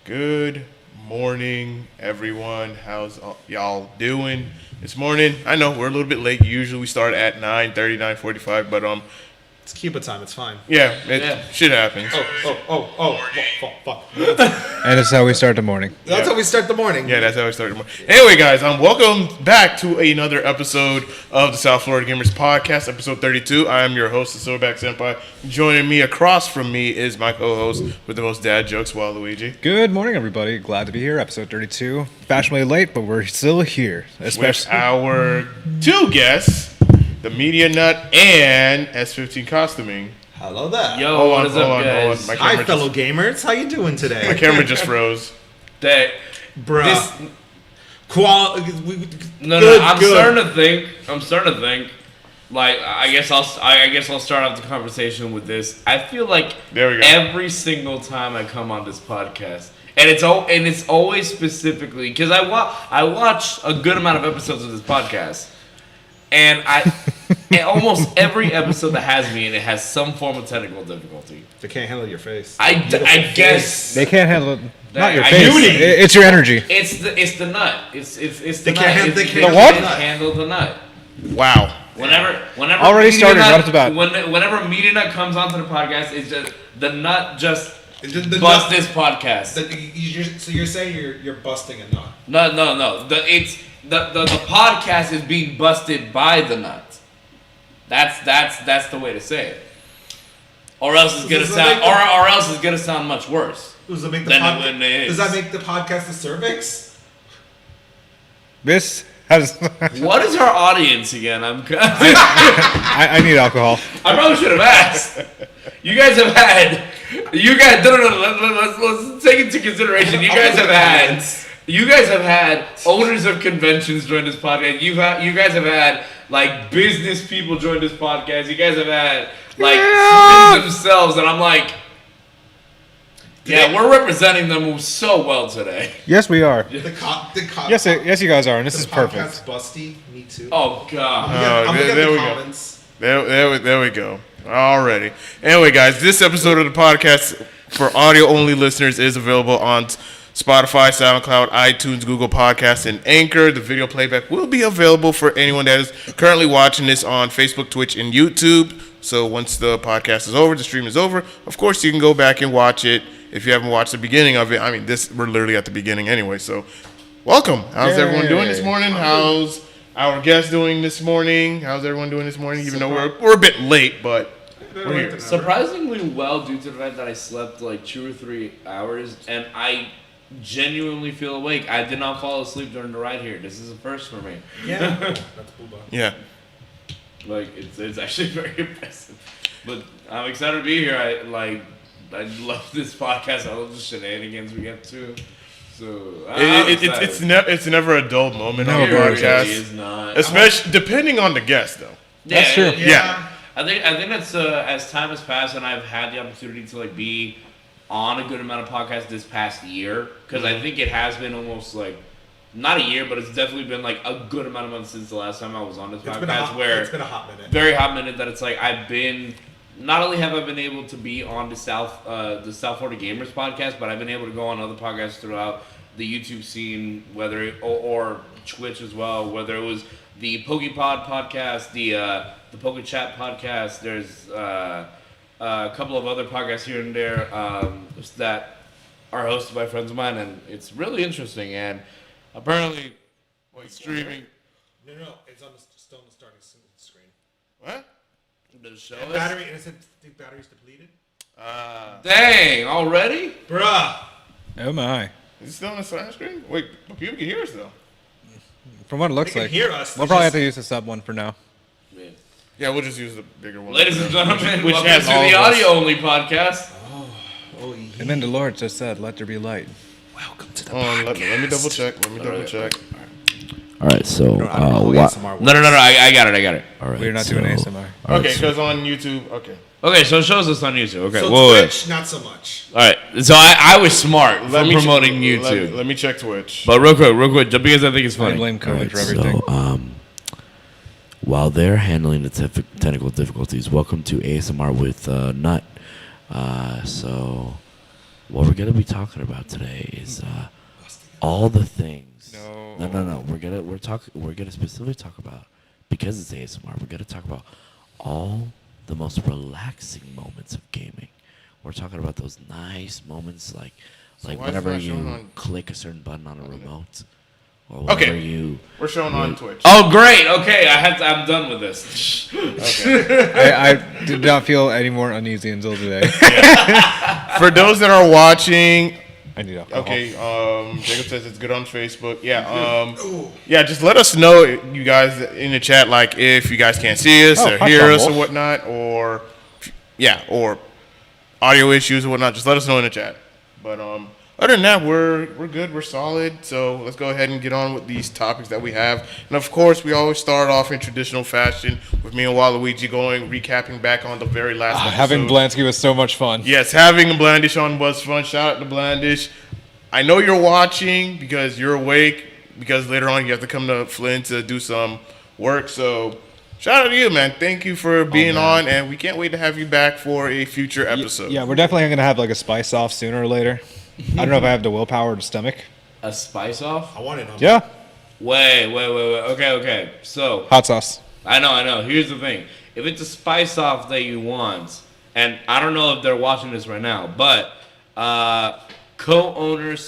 Good morning, everyone. How's y'all doing this morning? I know we're a little bit late. Usually we start at 9:30, 9:45, but it's Cuba time. It's fine. Shit happens. Fuck. And that's how we start the morning. That's how we start the morning. Yeah, that's how we start the morning. Anyway, guys, welcome back to another episode of the South Florida Gamers Podcast, episode 32. I am your host, the Silverback Senpai. Joining me across from me is my co-host with the most dad jokes, Waluigi. Good morning, everybody. Glad to be here. Episode 32. Fashionably late, but we're still here. With our two guests, TheMediaNut and S15Costuming. Hello there. Yo, what is up, guys? Hi, fellow gamers. How you doing today? My camera just froze. Bruh. I'm starting to think. Like, I guess I'll start off the conversation with this. I feel like every single time I come on this podcast, and it's always specifically because I watch a good amount of episodes of this podcast. And almost every episode that has me in it has some form of technical difficulty. They can't handle your face. I guess they can't handle it. Not your face. It's your energy. It's the nut. It's the nut. They can't handle the nut. Wow. Whenever already started right off the bat. Whenever MediaNut comes onto the podcast, it's just the nut just busts this podcast. So you're saying you're busting a nut? No. The podcast is being busted by the nut. That's the way to say it. Or else it's gonna sound or else it's gonna sound much worse. Does that make the podcast a cervix? This has. What is our audience again? I need alcohol. I probably should have asked. You guys have had. Let's take into consideration. You guys have had owners of conventions join this podcast. You guys have had like business people join this podcast. You guys have had like friends themselves, and I'm like, we're representing them so well today. Yes, we are. Yes, you guys are, and this is perfect. Podcast busty. Me too. Oh God. There we go. There we go. Alrighty. Anyway, guys, this episode of the podcast for audio only listeners is available on Spotify, SoundCloud, iTunes, Google Podcasts, and Anchor. The video playback will be available for anyone that is currently watching this on Facebook, Twitch, and YouTube. So once the podcast is over, the stream is over, of course you can go back and watch it if you haven't watched the beginning of it. I mean, we're literally at the beginning anyway, so welcome. How's everyone doing this morning? How's our guest doing this morning? How's everyone doing this morning? Even though we're a bit late, but we're here. Surprisingly well due to the fact that I slept like 2 or 3 hours, and I genuinely feel awake. I did not fall asleep during the ride here. This is a first for me. Yeah. That's booba. Yeah. Like it's actually very impressive. But I'm excited to be here. I love this podcast. I love the shenanigans we get to. So it's never a dull moment on a podcast. Really is not. Especially depending on the guest though. That's true. Yeah. I think that's as time has passed and I've had the opportunity to like be on a good amount of podcasts this past year, because I think it has been almost like not a year, but it's definitely been like a good amount of months since the last time I was on this podcast. It's been a hot minute, very hot minute. That it's like I've been. Not only have I been able to be on the South Florida Gamers podcast, but I've been able to go on other podcasts throughout the YouTube scene, whether or Twitch as well. Whether it was the PokePod podcast, the PokeChat podcast. There's a couple of other podcasts here and there that are hosted by friends of mine, and it's really interesting. And apparently, streaming. No, it's still on the starting screen. What? The show and battery, and it said the battery's depleted. Dang! Already? Bruh. Oh my! Is it still on the starting screen? Wait, people can hear us though. From what it looks like, hear us. We'll probably have to use the sub one for now. Yeah, we'll just use the bigger one. Ladies and gentlemen, which welcome has to all the of us. audio-only podcast. Oh, yeah. And then the Lord just said, "Let there be light." Welcome to the podcast. Let me double check. All right, so No, I got it. All right, we're not doing ASMR. Okay, because on YouTube, Okay, so it shows us on YouTube. Okay, So whoa. Twitch, not so much. All right, so I was smart for promoting YouTube. YouTube. Let me check Twitch. But real quick, just because I think it's I funny. blame COVID for everything. So, while they're handling the technical difficulties, welcome to ASMR with Nut. So what we're gonna be talking about today is all the things. No. No. We're gonna specifically talk about, because it's ASMR. We're gonna talk about all the most relaxing moments of gaming. We're talking about those nice moments, like why is it whenever not showing you on- click a certain button on a remote, or whenever Okay. you. We're showing on Twitch. Oh, great. Okay, I'm done with this. I did not feel any more uneasy until today. For those that are watching, I need alcohol. okay, Jacob says it's good on Facebook. Yeah, yeah, just let us know, you guys in the chat, like if you guys can't see us or hi, hear us or Wolf. whatnot, or or audio issues or whatnot. Just let us know in the chat. But other than that, we're good. We're solid. So let's go ahead and get on with these topics that we have. And of course, we always start off in traditional fashion with me and Waluigi recapping back on the very last episode. Having Blansky was so much fun. Yes, having Blandish on was fun. Shout out to Blandish. I know you're watching because you're awake, because later on you have to come to Flint to do some work. So shout out to you, man. Thank you for being on, and we can't wait to have you back for a future episode. Yeah, we're definitely going to have like a spice off sooner or later. I don't know if I have the willpower to stomach. A spice off? I want it on. Yeah. Wait. Okay. So, Hot sauce. I know. Here's the thing. If it's a spice off that you want, and I don't know if they're watching this right now, but co-owner /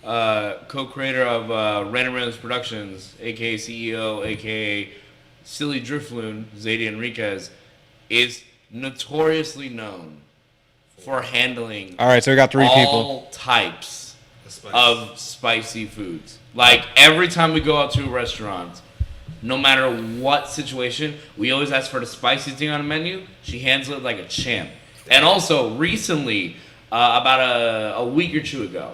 co-creator of Random Randoms Productions, aka CEO, aka Silly Drifloon, Zadie Enriquez, is notoriously known for handling All right, so we got three people. all types spice. of spicy foods. Like every time we go out to a restaurant, no matter what situation, we always ask for the spiciest thing on the menu. She handles it like a champ. And also, recently, about a week or two ago,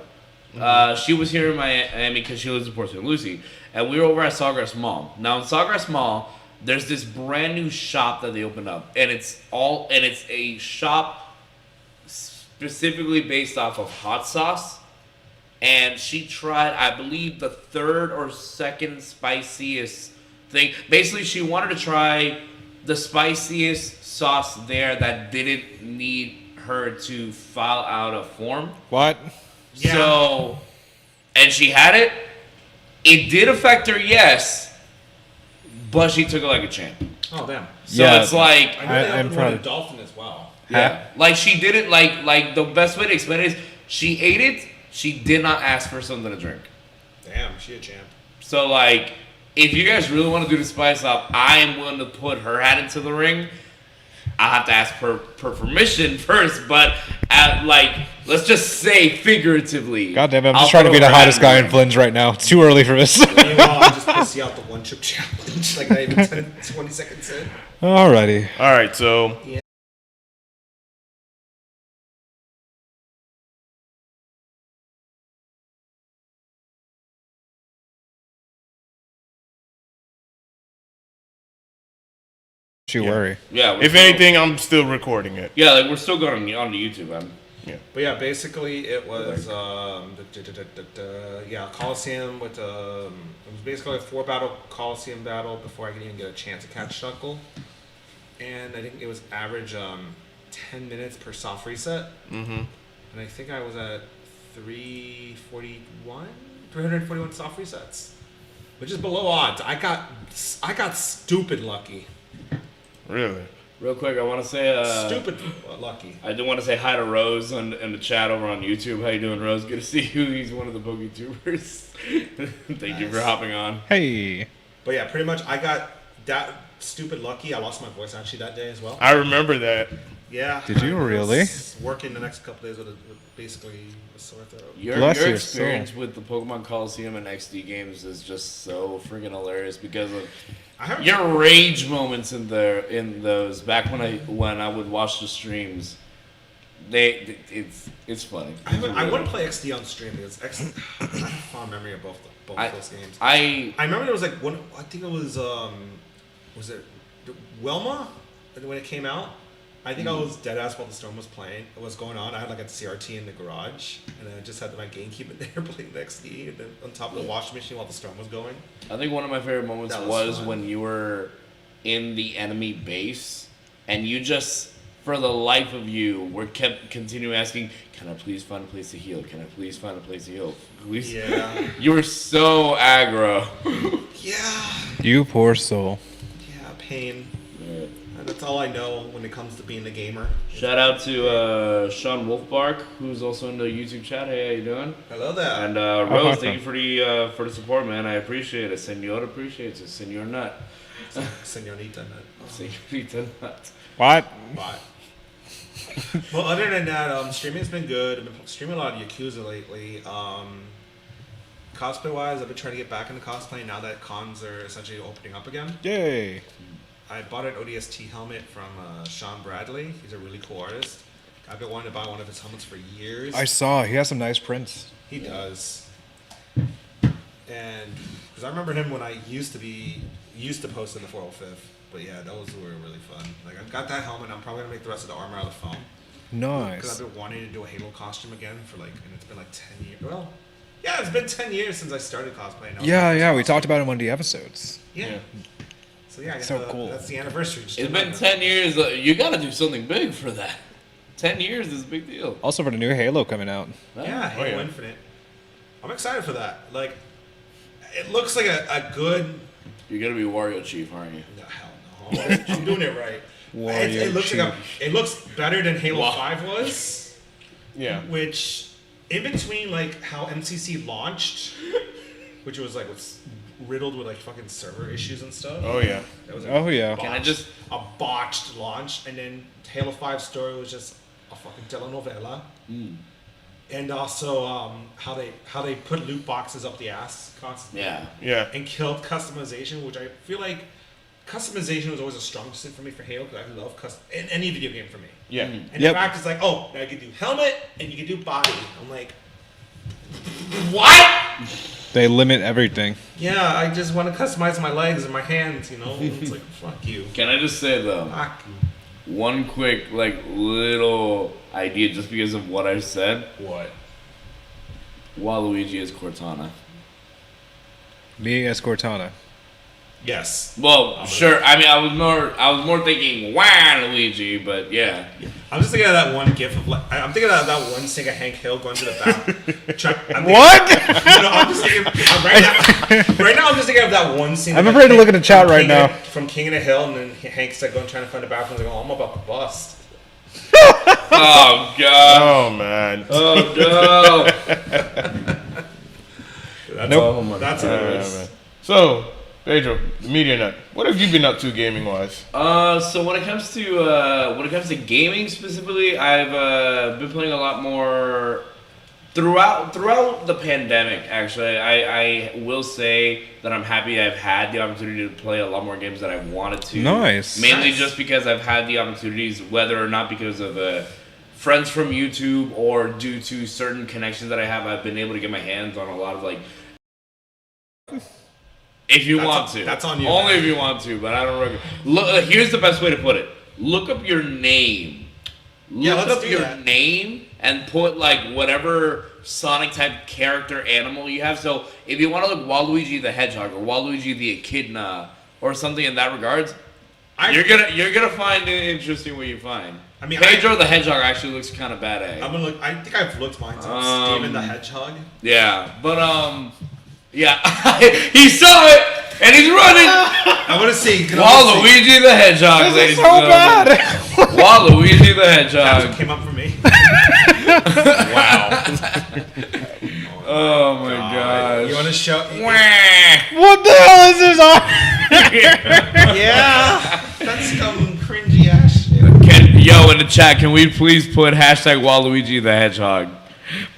she was here in Miami because she lives in Port St. Lucie, and we were over at Sawgrass Mall. Now, in Sawgrass Mall, there's this brand new shop that they opened up, and it's a shop specifically based off of hot sauce. And she tried, I believe, the third or second spiciest thing. Basically, she wanted to try the spiciest sauce there that didn't need her to file out a form. What? Yeah. So, and she had it. It did affect her, yes, but she took it like a champ. Oh damn. So Yeah. it's like, I know they I'm opened proud one of- in Dolphin as well. yeah, like she did it like the best way to explain it is she ate it. She did not ask for something to drink. Damn, she a champ. So like, if you guys really want to do the spice up, I am willing to put her hat into the ring. I have to ask her permission first, but let's just say figuratively. God damn it, I'm I'll just trying to throw be the her hat hottest in the guy in ring. Flinge right now. It's too early for this. Meanwhile, I'll just piss you out the one chip challenge. Like not even 20 seconds in. Alrighty. All right, so Don't you worry. Yeah. we're if still- anything, I'm still recording it. Yeah, like we're still going on the YouTube, man. But yeah, basically it was Coliseum with it was basically a 4-battle Coliseum battle before I could even get a chance to catch Shuckle. And I think it was average 10 minutes per soft reset. Mm-hmm. And I think I was at 341 soft resets, which is below odds. I got stupid lucky. Really? Real quick, I want to say Stupid lucky. I do want to say hi to Rose in the chat over on YouTube. How you doing, Rose? Good to see you. He's one of the PokeTubers. Thank you for hopping on. Hey. But yeah, pretty much I got that stupid lucky. I lost my voice actually that day as well. I remember that. Yeah. Did you I was really? Working the next couple days with basically a sore throat. Your Bless your experience with the Pokemon Coliseum and XD games is just so freaking hilarious because of I haven't. your rage moments in those. Back when I would watch the streams, it's funny. I want to play XD on stream because I have a fond memory of both those games. I remember there was like one. I think it was it Wilma when it came out. I think I was dead ass while the storm was going on. I had like a CRT in the garage, and I just had my GameCube in there playing the XD, and then on top of the washing machine while the storm was going. I think one of my favorite moments That was was fun. when you were in the enemy base and you just for the life of you, we're kept continuing asking, can I please find a place to heal? Can I please find a place to heal? Please. Yeah. You were so aggro. Yeah. You poor soul. Yeah, pain. And that's all I know when it comes to being a gamer. Shout out to Sean Wolfbark, who's also in the YouTube chat. Hey, how you doing? Hello there. And Rose, thank you for the support, man. I appreciate it. Senor appreciates it. Senor Nut. Senorita Nut. Senorita Nut. What? But, well, other than that, streaming's been good. I've been streaming a lot of Yakuza lately. Cosplay-wise, I've been trying to get back into cosplay now that cons are essentially opening up again. Yay. I bought an ODST helmet from Sean Bradley. He's a really cool artist. I've been wanting to buy one of his helmets for years. I saw. He has some nice prints. He does. And because I remember him when I used to post in the 405th. But yeah, those were really fun. Like, I've got that helmet. I'm probably gonna make the rest of the armor out of foam. Because Nice. I've been wanting to do a Halo costume again and it's been like 10 years. Well, yeah, it's been 10 years since I started cosplaying. Yeah, we talked about it in one of the episodes. Yeah. So yeah, I guess So cool. that's the anniversary. Just It's do been that. 10 years. You gotta do something big for that. 10 years is a big deal. Also for the new Halo coming out. Yeah, Halo yeah. Infinite. I'm excited for that. Like, it looks like a good. You're gonna be Wario Chief, aren't you? No, hell no. I'm doing it right. It looks Chief. like it looks better than Halo 5 was. Yeah. Which, in between, like how MCC launched, which was like was riddled with like fucking server issues and stuff. Oh yeah. That was Oh, yeah. Can I just- a botched launch, and then Halo 5 story was just a fucking telenovela. And also how they put loot boxes up the ass constantly. Yeah. Yeah. And killed customization, which I feel like customization was always a strong suit for me for Halo because I love in any video game for me. Yeah. And Yep. in fact, it's like, oh, now you can do helmet and you can do body. I'm like, what? They limit everything. Yeah, I just want to customize my legs and my hands, you know? It's like, fuck you. Can I just say though, Fuck you. one quick little idea just because of what I said? What? Waluigi is Cortana. Me as Cortana. Yes. Well, sure. I mean, I was more thinking Waluigi, but yeah. I'm just thinking of that one gif of I'm thinking of that one scene of Hank Hill going to the bathroom. What? I'm just thinking right now. I'm just thinking of that one scene. I'm of afraid to Hank- look at the chat from right King now. of- From King of the Hill, and then Hank's like going trying to find the bathroom. Like, oh, I'm about to bust. Oh god. Oh man. Oh That's Nope. all. That's what it Yeah, is. man. So, Pedro, the MediaNut. What have you been up to gaming wise? no. So when it comes to gaming specifically, I've been playing a lot more throughout the pandemic. Actually, I will say that I'm happy I've had the opportunity to play a lot more games that I wanted to. Nice. Mainly Nice. just because I've had the opportunities, whether or not because of friends from YouTube or due to certain connections that I have, I've been able to get my hands on a lot of like. If you want to, that's on you, Only man. if you want to, but I don't recommend. Look, here's the best way to put it: look up your name. Yeah, Look let's up do your that. name and put like whatever Sonic type character animal you have. So if you want to look Waluigi the Hedgehog or Waluigi the Echidna or something in that regards, you're gonna find it interesting what you find. I mean, Pedro the Hedgehog actually looks kind of badass. I'm gonna look. I think I've looked mine up. Steven the Hedgehog. Yeah, but yeah, he saw it and he's running. I want to see. Can I wanna see- Waluigi the Hedgehog, This is ladies so and gentlemen. bad. Waluigi the That's what Hedgehog. came up for me. Oh my gosh. You want to show? What the hell is this on? Yeah, that's some cringy ass shit. Yo, in the chat, can we please put hashtag Waluigi the Hedgehog?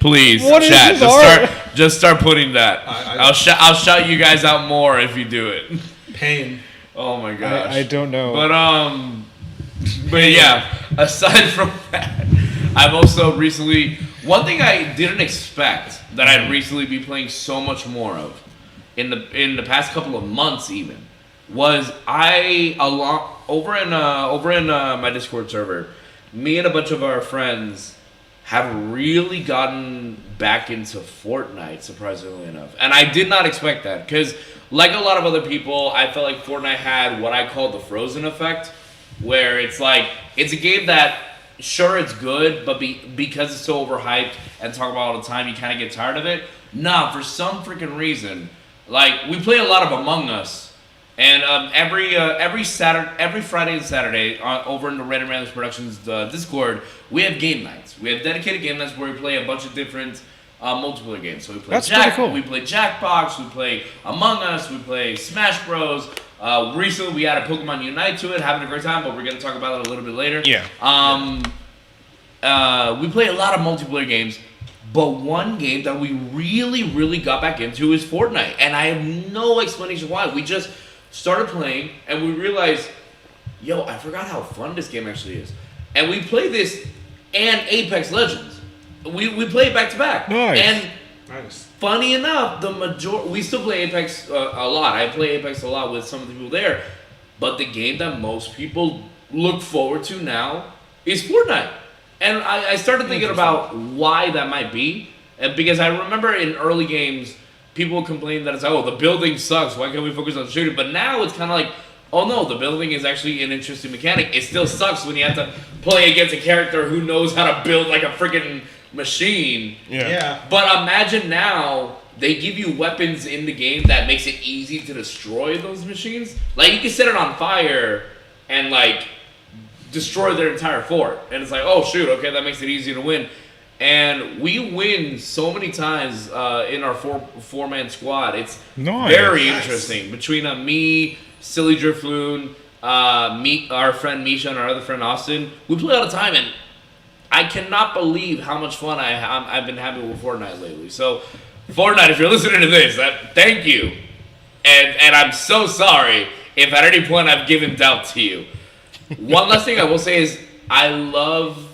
Please, What is chat. this Just start putting that. I- I'll shout you guys out more if you do it. Pain. Oh my gosh. I don't know. But yeah, aside from that, I've also recently one thing I didn't expect that I'd recently be playing so much more of in the past couple of months even was over in my Discord server, me and a bunch of our friends have really gotten back into Fortnite, surprisingly enough. And I did not expect that, because like a lot of other people, I felt like Fortnite had what I call the Frozen effect, where it's like it's a game that sure it's good, but because it's so overhyped and talk about all the time, you kind of get tired of it. Nah, for some freaking reason, like we play a lot of Among Us, and every Friday and Saturday over in the Random Randoms Productions Discord, we have game nights. We have dedicated game nights where we play a bunch of different multiplayer games. So we play we play Jackbox, we play Among Us, we play Smash Bros. Recently we added Pokemon Unite to it, having a great time, but we're gonna talk about it a little bit later. Yeah. We play a lot of multiplayer games, but one game that we really got back into is Fortnite, and I have no explanation why. We just started playing, and we realized, yo, I forgot how fun this game actually is. And we play this and Apex Legends. We play it back to back. Nice. And Nice. funny enough, we still play Apex a lot. I play Apex a lot with some of the people there. But the game that most people look forward to now is Fortnite. And I started thinking about why that might be. And because I remember in early games, people would complain that it's like, oh, the building sucks. Why can't we focus on shooting? But now it's kind of like, oh no, the building is actually an interesting mechanic. It still sucks when you have to play against a character who knows how to build like a freaking machine. Yeah. But imagine now they give you weapons in the game that makes it easy to destroy those machines. Like you can set it on fire and like destroy their entire fort. And it's like, oh shoot, okay, that makes it easy to win. And we win so many times in our four-man squad. It's very interesting. Between me, Silly Drifloon, our friend Misha, and our other friend Austin, we play all the time, and I cannot believe how much fun I've been having with Fortnite lately. So, Fortnite, if you're listening to this, thank you. And I'm so sorry if at any point I've given doubt to you. One last thing I will say is I love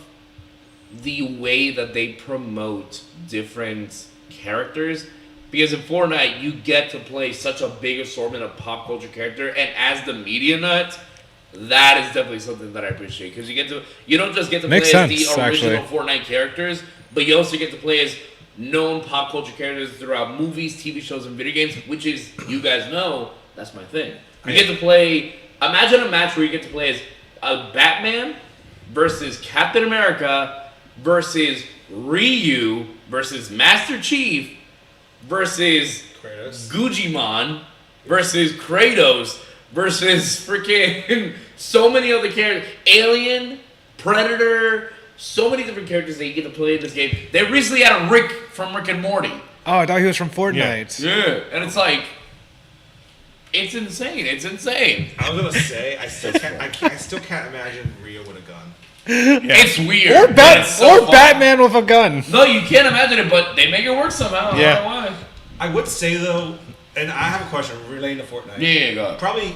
the way that they promote different characters, because in Fortnite you get to play such a big assortment of pop culture character, and as the media nut, that is definitely something that I appreciate, because you don't just get to play as the original Fortnite characters, but you also get to play as known pop culture characters throughout movies, TV shows, and video games, which is, you guys know, that's my thing. You get to play, imagine a match where you get to play as a Batman versus Captain America versus Ryu versus Master Chief versus Kratos. Gujimon versus Kratos versus freaking so many other characters. Alien, Predator, so many different characters that you get to play in this game. They recently had a Rick from Rick and Morty. Oh, I thought he was from Fortnite. Yeah, and it's like, it's insane. It's insane. I was gonna say I still can't imagine Rio with a gun. It's weird. Or, fun. Batman with a gun. No, you can't imagine it, but they make it work somehow. I don't know why. I would say though, and I have a question relating to Fortnite. Yeah, go ahead. Probably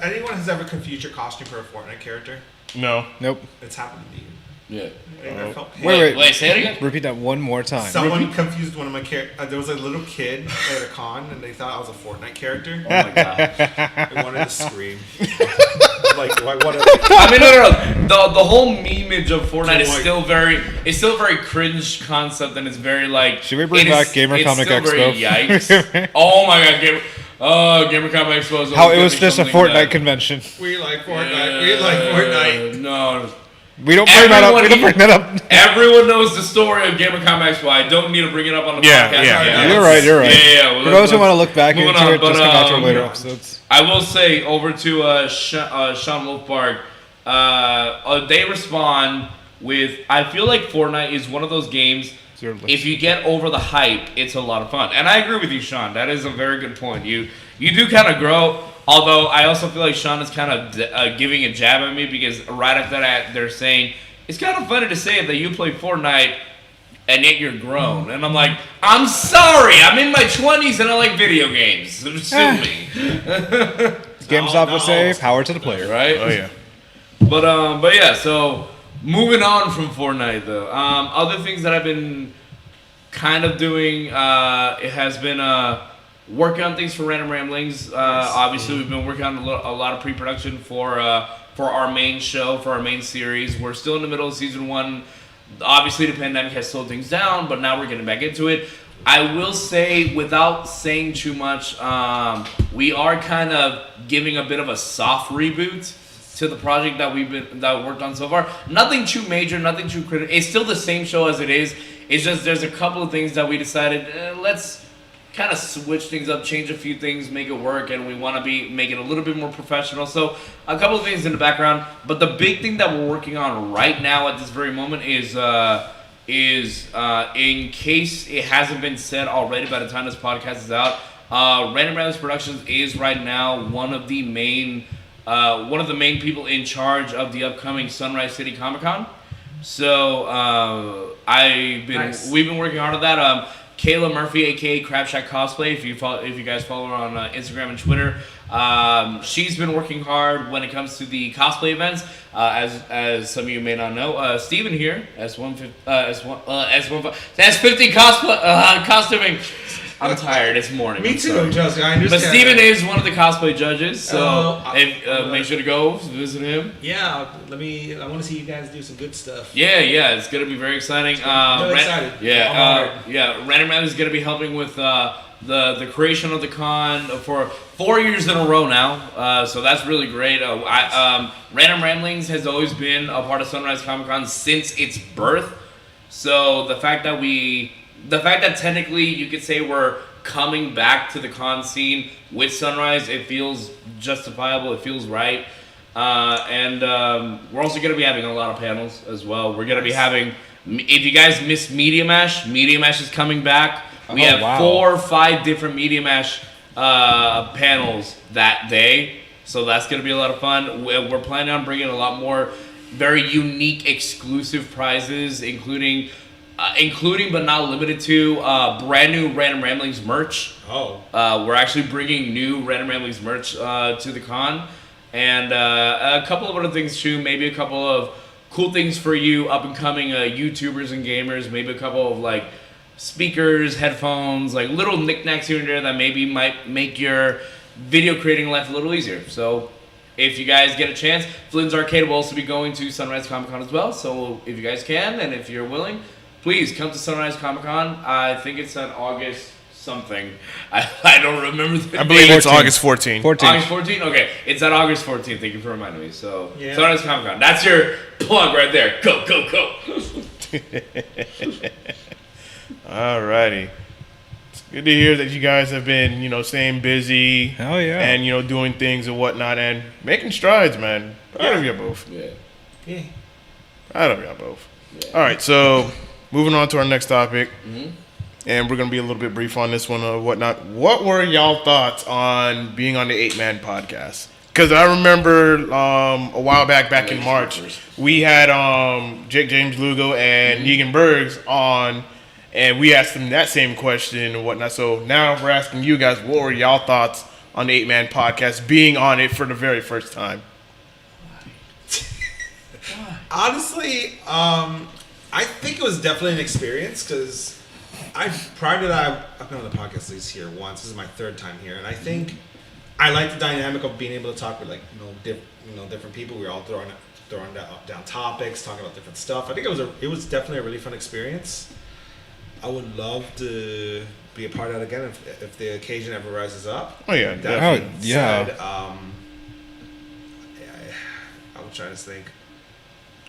anyone has ever confused your costume for a Fortnite character? No. Nope. It's happened to me. Yeah. Wait, say it again? Repeat that one more time. Someone confused one of my characters. There was a little kid at a con, and they thought I was a Fortnite character. Oh my god. I wanted to scream. Like, why? What? I mean, no. The whole memeage of Fortnite is still very a very cringe concept, and it's very like. Should we bring back Gamer Comic Expo? Expo? Yikes! Oh my god, Gamer Comic Expo. How it was just a Fortnite convention. We like Fortnite. We like Fortnite. No. We don't bring that up. Everyone knows the story of Gamer Comic Expo. I don't need to bring it up on the podcast. Yeah. You're right. Yeah. For those who want to look back into it, but, just come back to later episodes. I will say over to Sean Wolfpark, they respond with, I feel like Fortnite is one of those games, if you get over the hype, it's a lot of fun. And I agree with you, Sean. That is a very good point. You do kind of grow, although I also feel like Sean is kind of giving a jab at me, because right after that, they're saying, it's kind of funny to say that you play Fortnite and yet you're grown. And I'm like, I'm sorry, I'm in my 20s and I like video games. Sue me. GameStop would say, power to the player. Right? Oh yeah. But yeah, so moving on from Fortnite though. Other things that I've been kind of doing, it has been working on things for Random Ramblings. Obviously, we've been working on a lot of pre-production for our main show, for our main series. We're still in the middle of season 1. Obviously, the pandemic has slowed things down, but now we're getting back into it. I will say, without saying too much, we are kind of giving a bit of a soft reboot to the project that we worked on so far. Nothing too major, nothing too critical. It's still the same show as it is. It's just there's a couple of things that we decided let's kind of switch things up, change a few things, make it work, and we want to make it a little bit more professional. So a couple of things in the background, but the big thing that we're working on right now at this very moment is in case it hasn't been said already by the time this podcast is out, Random Ramblings Productions is right now one of the main people in charge of the upcoming Sunrise City Comic Con. So we've been working hard on that. Kayla Murphy, aka Crab Shack Cosplay, if you guys follow her on Instagram and Twitter, she's been working hard when it comes to the cosplay events. As some of you may not know, Steven here, S15 Costuming. I'm tired. It's morning. Me too, Justin. I understand. But Steven is one of the cosplay judges, so make sure to go visit him. Yeah, I want to see you guys do some good stuff. Yeah, it's gonna be very exciting. I'm excited. Random Ramblings is gonna be helping with the creation of the con for 4 years in a row now. So that's really great. Random Ramblings has always been a part of Sunrise Comic Con since its birth. So the fact that technically you could say we're coming back to the con scene with Sunrise, it feels justifiable, it feels right. And we're also going to be having a lot of panels as well. We're going to be having, if you guys missed Media Mash is coming back. We have 4 or 5 different Media Mash panels that day. So that's going to be a lot of fun. We're planning on bringing a lot more very unique, exclusive prizes, including but not limited to brand new Random Ramblings merch. We're actually bringing new Random Ramblings merch to the con, and a couple of other things too. Maybe a couple of cool things for you up and coming YouTubers and gamers. Maybe a couple of like speakers, headphones, like little knickknacks here and there that maybe might make your video creating life a little easier. So if you guys get a chance, Flynn's Arcade will also be going to Sunrise Comic Con as well. So if you guys can, and if you're willing, please come to Sunrise Comic Con. I think it's on August something. I don't remember the I believe date. it's August 14th. August 14th? Okay, it's on August 14th. Thank you for reminding me. So, Sunrise Comic Con. That's your plug right there. Go. Alrighty. It's good to hear that you guys have been, staying busy. Hell yeah. And, doing things and whatnot and making strides, man. Proud of you both. Yeah. Proud of you both. Yeah. Alright, so moving on to our next topic. Mm-hmm. And we're going to be a little bit brief on this one or whatnot. What were y'all thoughts on being on the 8-Man podcast? Because I remember a while back in March, we had Jake James Lugo and Negan Bergs on, and we asked them that same question and whatnot. So now we're asking you guys, what were y'all thoughts on the 8-Man podcast, being on it for the very first time? Honestly, I think it was definitely an experience because prior to that, I've been on the podcast at least here once. This is my 3rd time here, and I think I like the dynamic of being able to talk with different people. We were all throwing down topics, talking about different stuff. I think it was definitely a really fun experience. I would love to be a part of that again if the occasion ever rises up. Oh yeah, definitely. I was trying to think.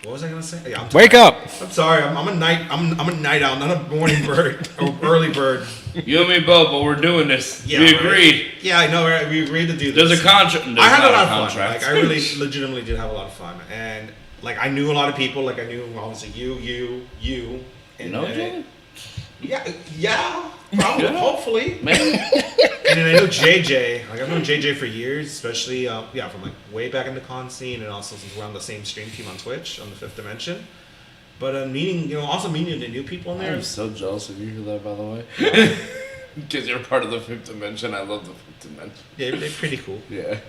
What was I gonna say? Yeah, Wake up! I'm sorry. I'm a night owl, not a morning bird or early bird. You and me both, but we're doing this. Yeah, we right? agreed. Yeah, I know. Right? We agreed to do this. There's a contract. I had a lot of fun. Like I really, legitimately did have a lot of fun, and like I knew a lot of people. Like I knew obviously you, and Jay? Yeah, probably, hopefully. Maybe. And then I know JJ. Like I've known JJ for years, especially from like way back in the con scene, and also since we're on the same stream team on Twitch on the 5th Dimension. But also meeting the new people in there. I'm so jealous of you for that, by the way. Because you're part of the 5th Dimension. I love the 5th Dimension. Yeah, they're pretty cool. Yeah.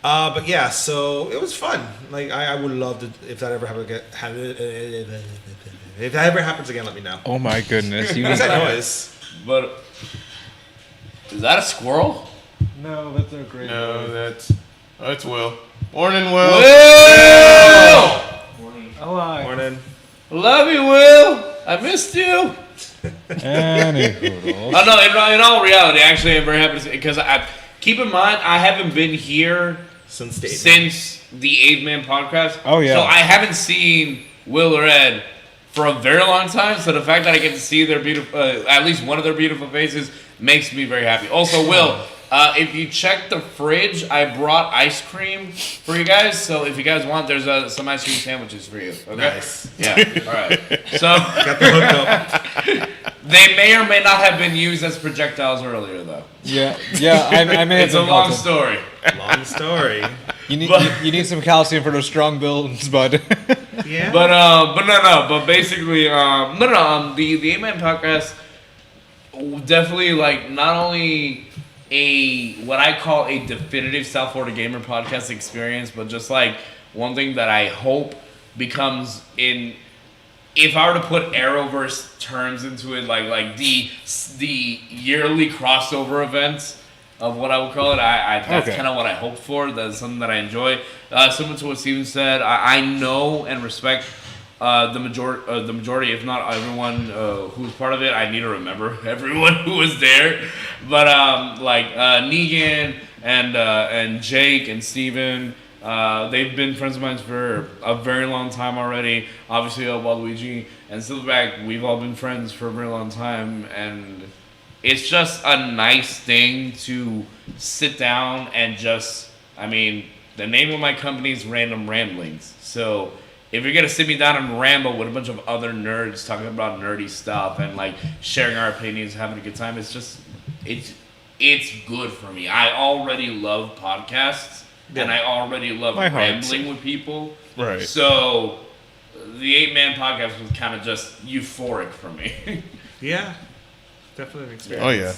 But yeah, so it was fun. Like I would love to if that ever if that ever happens again, let me know. Oh my goodness! What's that noise? But is that a squirrel? No, that's a great. No, that's Will. Morning, Will. Will! Hello. Morning. Love you, Will. I missed you. Anywho. Oh no! In all reality, actually, I'm very happy to see because keep in mind I haven't been here Since the since the 8-Man podcast. Oh, yeah. So I haven't seen Will or Ed for a very long time. So the fact that I get to see their beautiful, at least one of their beautiful faces, makes me very happy. Also, Will, if you check the fridge, I brought ice cream for you guys. So if you guys want, there's some ice cream sandwiches for you. Okay. Nice. Yeah. All right. So Got the hookup. they may or may not have been used as projectiles earlier, though. Yeah, I may have It's a been long caught. story. Long story. You need some calcium for those strong builds, bud. Yeah. But basically, the 8-Man podcast definitely like not only a what I call a definitive South Florida gamer podcast experience, but just like one thing that I hope becomes in. If I were to put Arrowverse terms into it, like the yearly crossover events of what I would call it, that's kind of what I hope for. That's something that I enjoy. Similar to what Steven said, I know and respect the majority, if not everyone who's part of it. I need to remember everyone who was there, but Negan and Jake and Steven, they've been friends of mine for a very long time already. Obviously, Waluigi and Silverback, we've all been friends for a very long time, and it's just a nice thing to sit down and just, the name of my company is Random Ramblings. So if you're going to sit me down and ramble with a bunch of other nerds talking about nerdy stuff and like sharing our opinions, having a good time, it's good for me. I already love podcasts. Yeah. And I already love My heart. rambling with people. Right. So the 8-Man podcast was kind of just euphoric for me. Yeah. Definitely an experience. Oh yeah.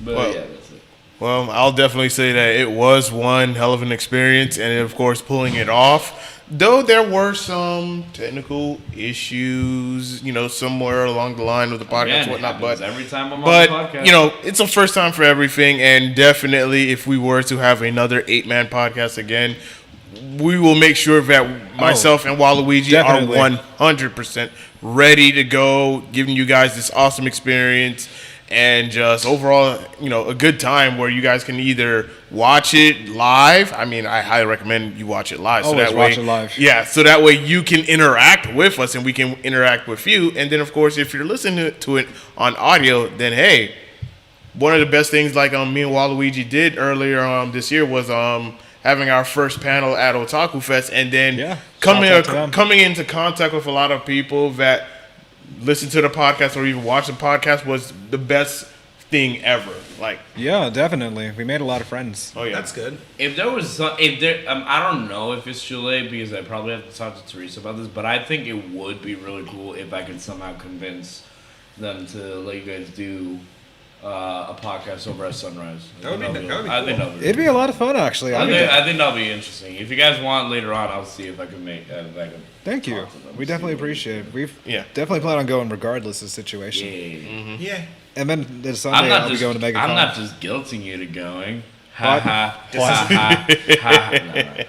But Well- yeah, that's it. Well, I'll definitely say that it was one hell of an experience, and of course, pulling it off. Though there were some technical issues, somewhere along the line with the podcast, Man, and it whatnot. happens But every time I'm on the podcast. it's a first time for everything, and definitely, if we were to have another 8-Man podcast again, we will make sure that myself and Waluigi definitely. are 100% ready to go, giving you guys this awesome experience. And just overall, a good time where you guys can either watch it live. I highly recommend you watch it live. Always so that watch way, it live. Yeah, so that way you can interact with us and we can interact with you. And then, of course, if you're listening to it on audio, then hey, one of the best things like me and Waluigi did earlier this year was having our first panel at Otaku Fest, and then Yeah, shout out to them. coming into contact with a lot of people that listen to the podcast or even watch the podcast was the best thing ever. Like, Yeah, definitely. We made a lot of friends. oh yeah, That's good. If there was I don't know if it's too late because I probably have to talk to Teresa about this, but I think it would be really cool if I could somehow convince them to let you guys do a podcast over at Sunrise. That would be I cool. think that would be It'd be a lot of fun, actually. I think that'll be interesting. If you guys want later on, I'll see if I can make. Thank you. talk to them, We see definitely what- appreciate it. We've Yeah. definitely plan on going regardless of the situation. Yeah. Yeah. And then this Sunday, I'm not I'll just. be going to MegaCon. I'm not just guilting you to going. Ha What? ha ha ha.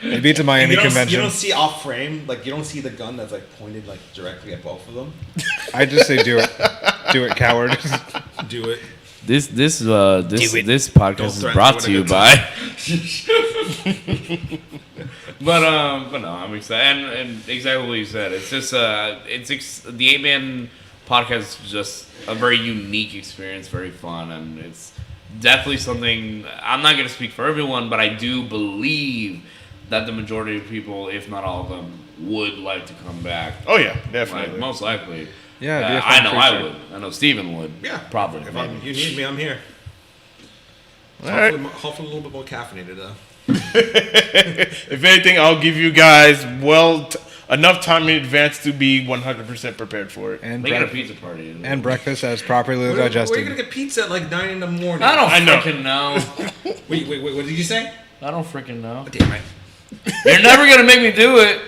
No. Maybe it's a Miami You don't convention. see off frame, like you don't see the gun that's like pointed like directly at both of them. I just say do it. Do it, coward. Do it. This Don't podcast is threaten brought to to you win a by. but no, I'm excited, and exactly what you said. It's just the 8-Man podcast is just a very unique experience, very fun, and it's definitely something. I'm not going to speak for everyone, but I do believe that the majority of people, if not all of them, would like to come back. oh yeah, Like, definitely. most likely. Yeah, it'd be a fun I know I feature. would. I know Steven would. Yeah. Probably. If you need me, I'm here. All right. Hopefully a little bit more caffeinated though. If anything, I'll give you guys enough time in advance to be 100% prepared for it. And, Make it a brec- pizza party. and breakfast as properly Where are you digested. gonna get pizza at like 9 in the morning? I don't I know. freaking know. Wait. What did you say? I don't freaking know. Damn it. You're never gonna make me do it.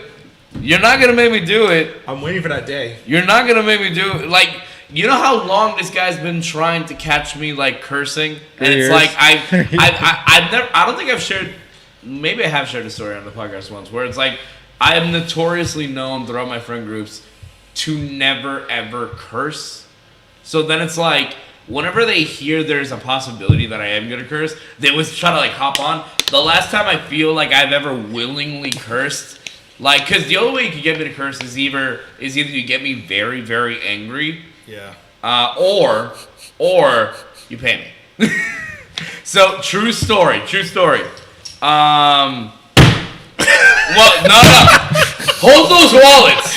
You're not gonna make me do it. I'm waiting for that day. You're not gonna make me do it. Like, you know how long this guy's been trying to catch me like cursing, and it's Years. like I've never. I don't think I've shared. Maybe I have shared a story on the podcast once where it's like I am notoriously known throughout my friend groups to never ever curse. So then it's like whenever they hear there's a possibility that I am gonna curse, they always try to like hop on. the last time I feel like I've ever willingly cursed, like, because the only way you can get me to curse is either you get me very, very angry, Yeah. or you pay me. So, true story. Well, no. Hold those wallets,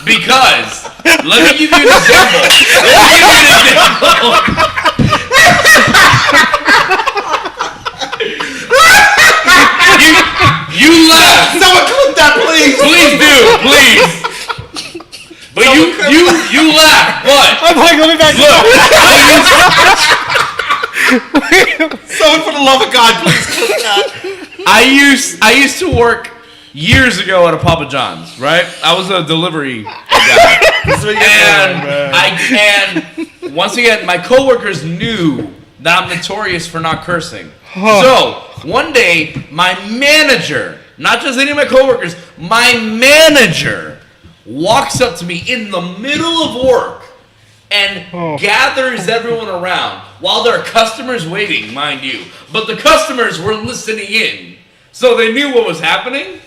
because let me give you an example. You laugh. Someone clip that, please. Please do, please. But you laugh. But I'm like, let me back Someone, for the love of God, please clip that. I used to work years ago at a Papa John's, right? I was a delivery guy. And once again, my coworkers knew that I'm notorious for not cursing. So one day, my manager, not just any of my coworkers, my manager walks up to me in the middle of work and gathers everyone around while there are customers waiting, mind you. But the customers were listening in, so they knew what was happening.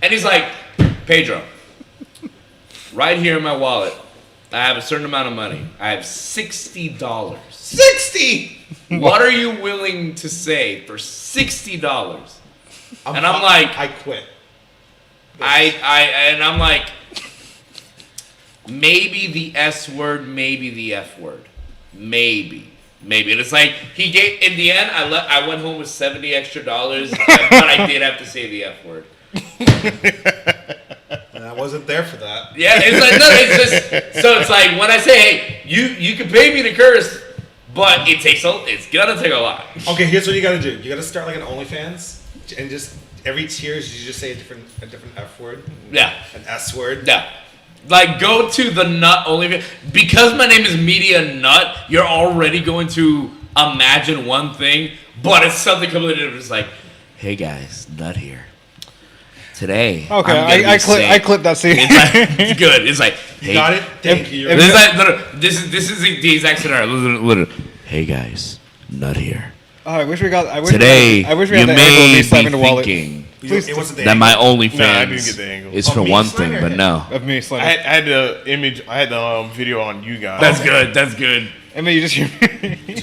And he's like, Pedro, right here in my wallet, I have a certain amount of money. I have $60. 60. What are you willing to say for $60? And I'm like, I quit. I'm like, maybe the S word, maybe the F word, maybe. And it's like he gave. In the end, I went home with $70 extra, but I did have to say the F word. And I wasn't there for that. Yeah, it's like no, it's just so it's like when I say, hey, you can pay me to curse, but it's gonna take a lot. Okay, here's what you gotta do. You gotta start like an OnlyFans, and just every tier you just say a different F word. Yeah. An S word. Yeah. Like, go to the nut only. Because my name is MediaNut, you're already going to imagine one thing, but it's something completely different. It's like, hey guys, Nut here. Today, Okay, I clipped that scene. It's good. It's like, hey, Got it? Thank you. This is the exact scenario. Literally. Hey guys, Nut here. Oh, I wish we had Today, the you angle of me may slamming the be wallet thinking It wasn't the that my angle. OnlyFans No, I didn't get the angle. is Oh, for me one slamming thing, or but him? no. of me I slamming. had the image. I had the video on you guys. That's good. That's good. I mean, you just hear me.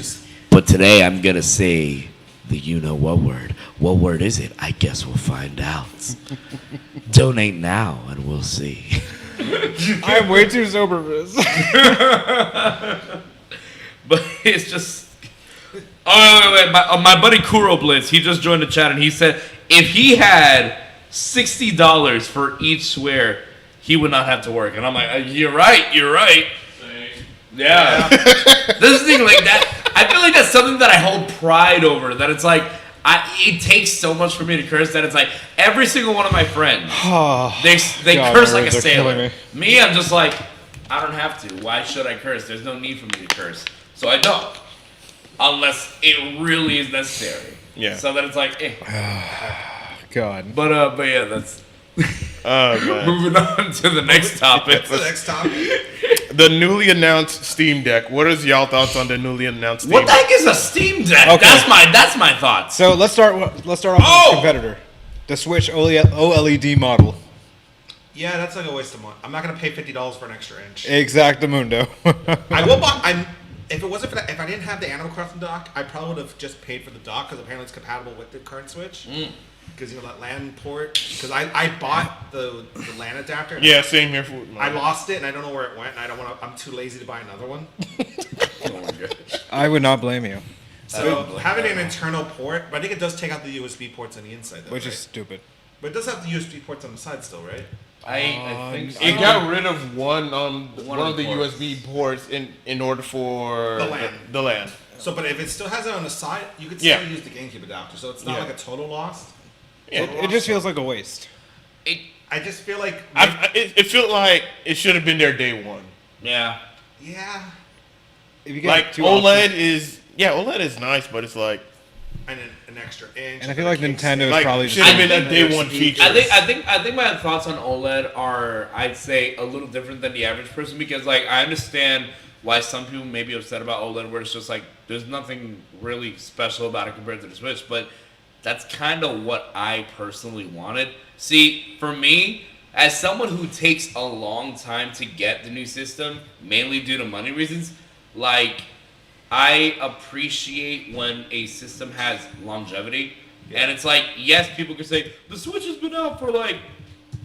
But today I'm gonna say the you know what word. What word is it? I guess we'll find out. Donate now and we'll see. I'm way too sober for this. But it's just. Oh, wait. My buddy Kuro Blitz, he just joined the chat and he said if he had $60 for each swear, he would not have to work. And I'm like, you're right. Yeah. This is the thing, like that. I feel like that's something that I hold pride over. That it's like, it takes so much for me to curse that it's like every single one of my friends, they God, curse my like a words are killing sailor. Me, I'm just like, I don't have to. Why should I curse? There's no need for me to curse. So I don't. Unless it really is necessary. Yeah. So that it's like, God. But yeah, that's Oh, man. moving on to the next topic. What's the next topic? The newly announced Steam Deck. What is y'all thoughts on the newly announced Steam What the Deck? heck is a Steam Deck? Okay. That's my thoughts. So let's start off with the competitor, the Switch OLED model. Yeah, that's like a waste of money. I'm not gonna pay $50 for an extra inch. Exactamundo. I will buy. If it wasn't for that, if I didn't have the Animal Crossing dock, I probably would have just paid for the dock because apparently it's compatible with the current Switch. Because you know that LAN port. Because I bought the LAN adapter. And Yeah, same here. For I lost it and I don't know where it went and I don't want to. I'm too lazy to buy another one. Oh my gosh. I would not blame you, So having an internal port, but I think it does take out the USB ports on the inside. Though, which right? is stupid. But it does have the USB ports on the side still, right? I think so. It got rid of one One of the ports. USB ports in order for The LAN. The LAN. So, but if it still has it on the side, you could Yeah. still use the GameCube adapter. So it's not Yeah. like a total loss. Yeah. It just feels like a waste. I just feel like, It felt like it should have been there day one. Yeah. yeah, If you get Like two OLED options- OLED is nice, but it's like and an extra inch. and I feel like Nintendo is like probably should just. have been a day one feature. I think my thoughts on OLED are, I'd say, a little different than the average person because, like, I understand why some people may be upset about OLED, where it's just like there's nothing really special about it compared to the Switch. But that's kind of what I personally wanted. See, for me, as someone who takes a long time to get the new system, mainly due to money reasons, like, I appreciate when a system has longevity. And it's like, yes, people could say, the Switch has been out for like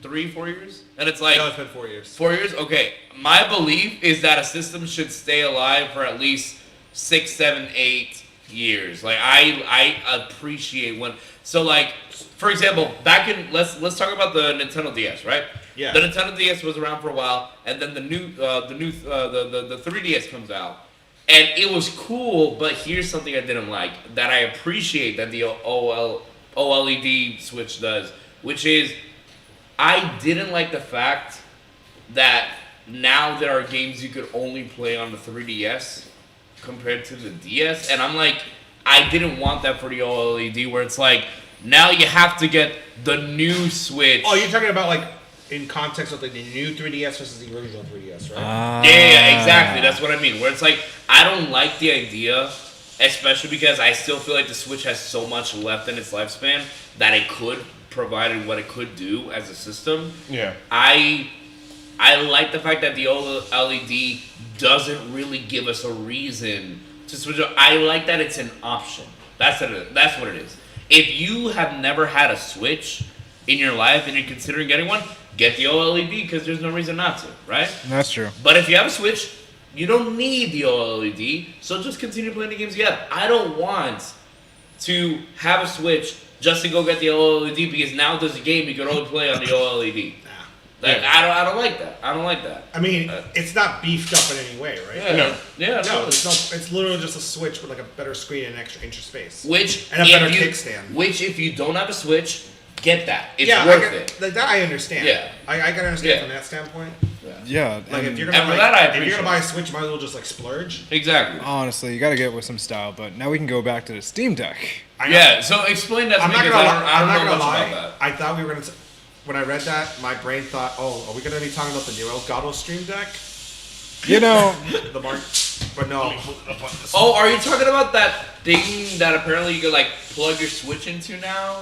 3-4 years. And it's like, No, it's been 4 years. 4 years? Okay. My belief is that a system should stay alive for at least 6, 7, 8 years. Like, I appreciate when, so like, for example, back in, let's talk about the Nintendo DS, right? Yeah. The Nintendo DS was around for a while, and then the 3DS comes out. And it was cool, but here's something I didn't like that I appreciate that the OLED Switch does, which is I didn't like the fact that now there are games you could only play on the 3DS compared to the DS, and I'm like, I didn't want that for the OLED, where it's like, now you have to get the new Switch. Oh, you're talking about like in context of like the new 3DS versus the original 3DS, right? Yeah, exactly. That's what I mean. Where it's like, I don't like the idea, especially because I still feel like the Switch has so much left in its lifespan that it could provide what it could do as a system. Yeah. I like the fact that the OLED doesn't really give us a reason to switch up. I like that it's an option. That's what it is. If you have never had a Switch in your life and you're considering getting one, get the OLED because there's no reason not to, right? That's true. But if you have a Switch, you don't need the OLED, so just continue playing the games you have. I don't want to have a Switch just to go get the OLED because now there's a game you can only play on the OLED. Like, I don't like that. I don't like that. I mean, it's not beefed up in any way, right? Yeah, No, it's literally just a Switch with like a better screen and extra inch of space. And a better kickstand. Which, if you don't have a Switch, get that. It's yeah, worth it. Like that I understand. Yeah. I can understand from that standpoint. Yeah. Like if you're and gonna for that, I if you're gonna appreciate buy a Switch, you might as well just like splurge. Exactly. Honestly, you got to get with some style. But now we can go back to the Steam Deck. Yeah. So explain that to I'm me not because gonna I don't know much lie. about that. I thought we were gonna. When I read that, my brain thought, "Oh, are we gonna be talking about the new Elgato Stream Deck?" You know, The mark, but no. Oh, are you talking about that thing that apparently you could like plug your Switch into now?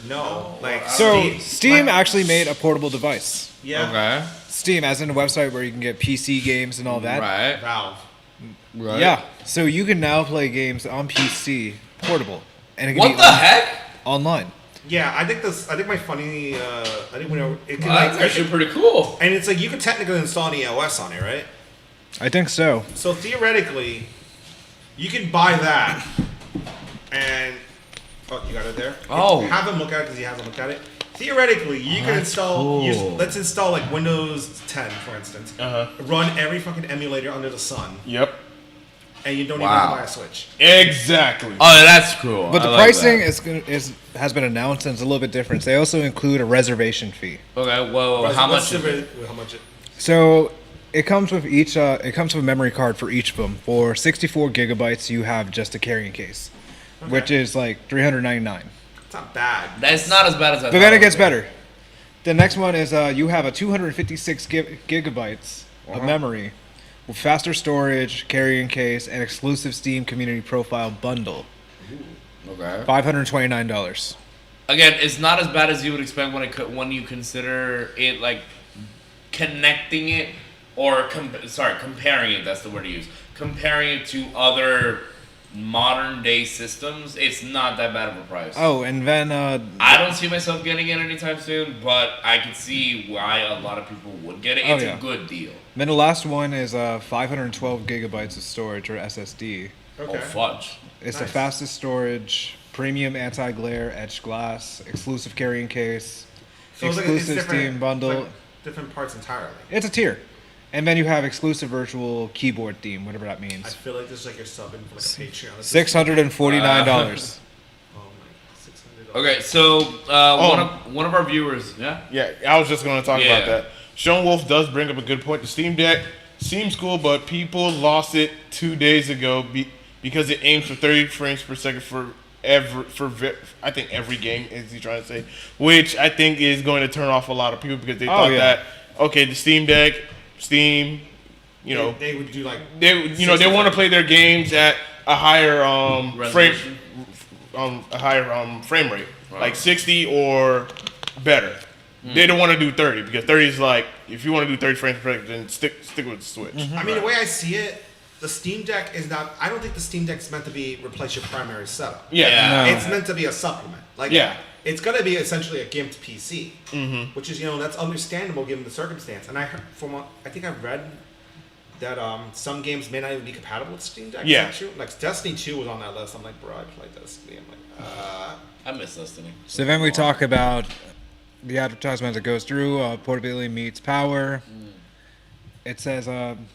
No, like so Steam actually made a portable device. Yeah. Okay. Steam, as in a website where you can get PC games and all that. Right. Valve. Right. Yeah. So you can now play games on PC portable, and it can What be the heck? online. Yeah, I think my funny. I think when it can Well, that's actually pretty cool. and it's like you can technically install an EOS on it, right? I think so. So theoretically, you can buy that, and you got it there. Oh. Have him look at it because he hasn't looked at it. Theoretically, you can install. Let's install like Windows 10, for instance. Run every fucking emulator under the sun, Yep. and you don't even have to buy a Switch. Exactly. Oh, that's cool. But the I like pricing that. has been announced, and it's a little bit different. They also include a reservation fee. Okay. Well, how much? Is it? How much? So it comes with each. It comes with a memory card for each of them. For 64 gigabytes, you have just a carrying case, which is like $399. It's not bad. That's not as bad as I thought. But then it gets better. The next one is you have a 256 gigabytes of memory with faster storage, carrying case, and exclusive Steam Community Profile bundle. Okay. $529. Again, it's not as bad as you would expect when you consider it like connecting it or comparing it. That's the word to use. Comparing it to other modern day systems, it's not that bad of a price. Oh, and then I don't see myself getting it anytime soon, but I can see why a lot of people would get it. It's a good deal. then the last one is 512 gigabytes of storage or SSD. Okay. Oh, fudge. It's the fastest storage, premium anti-glare etched glass, exclusive carrying case, So it's exclusive different- Steam bundle. it's like different parts entirely. It's a tier. And then you have exclusive virtual keyboard theme, whatever that I means. feel like this is like you're subbing for like a Patreon. This is- $649. Oh my, $600. Okay, so one of our viewers, yeah. Yeah, I was just going to talk Yeah. about that. Sean Wolf does bring up a good point. The Steam Deck seems cool, but people lost it 2 days ago because it aims for 30 frames per second I think every game, is he trying to say, which I think is going to turn off a lot of people because they thought that, okay, the Steam Deck, Steam, they would do like they want to play their games at a higher frame a higher frame rate, like 60 or better. They don't want to do 30 because 30 is like, if you want to do 30 frames per second, then stick with the Switch. I mean, the way I see it, the Steam Deck is not. I don't think the Steam Deck is meant to replace your primary setup. Yeah. No. It's meant to be a supplement. Like, it's gonna be essentially a gimped PC, which is that's understandable given the circumstance. And I heard I think I've read that some games may not even be compatible with Steam Deck. Yeah. Is that true? Like Destiny 2 was on that list. I'm like, bro, I played Destiny. I'm like, I miss Destiny. So then we talk about the advertisement that goes through portability meets power. It says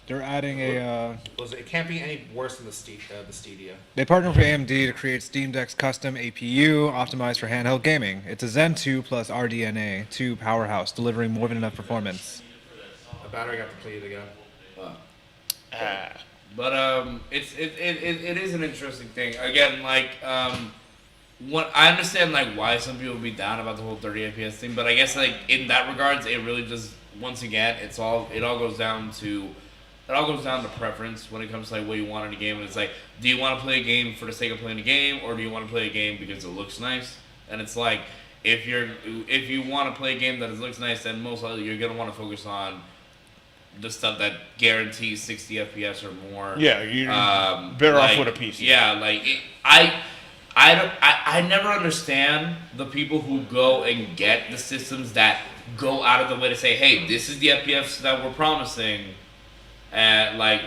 they're adding it can't be any worse than the Stadia. They partnered with AMD to create Steam Deck's custom APU optimized for handheld gaming. It's a Zen 2 plus RDNA 2 powerhouse, delivering more than enough performance. The battery got depleted again. But it is an interesting thing. Again, like what I understand, like why some people would be down about the whole 30 FPS thing, but I guess like in that regards, it really just once again, it all goes down to preference when it comes to like what you want in a game. And it's like, do you want to play a game for the sake of playing a game, or do you want to play a game because it looks nice? And it's like if you want to play a game that looks nice, then most likely you're gonna want to focus on the stuff that guarantees 60 FPS or more. Yeah, you're better off with a PC. Yeah, like I never understand the people who go and get the systems that go out of the way to say, hey, this is the FPS that we're promising, and like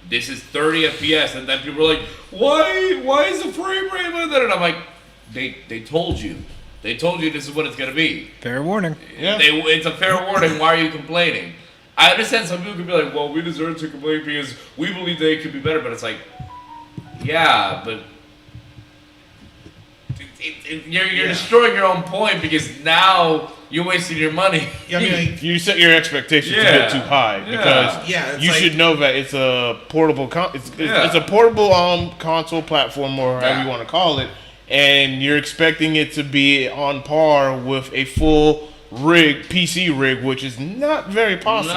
this is 30 FPS, and then people are like, why is the frame rate like that? And I'm like, they told you this is what it's gonna be. Fair warning. Yeah. It's a fair warning. Why are you complaining? I understand some people could be like, well, we deserve to complain because we believe they could be better, but it's like, yeah, but you're destroying your own point because now you're wasting your money. Yeah, I mean, like, You set your expectations a bit too high because it's you like- should know that it's a portable it's a portable console platform or however you want to call it, and you're expecting it to be on par with a full PC rig, which is not very possible.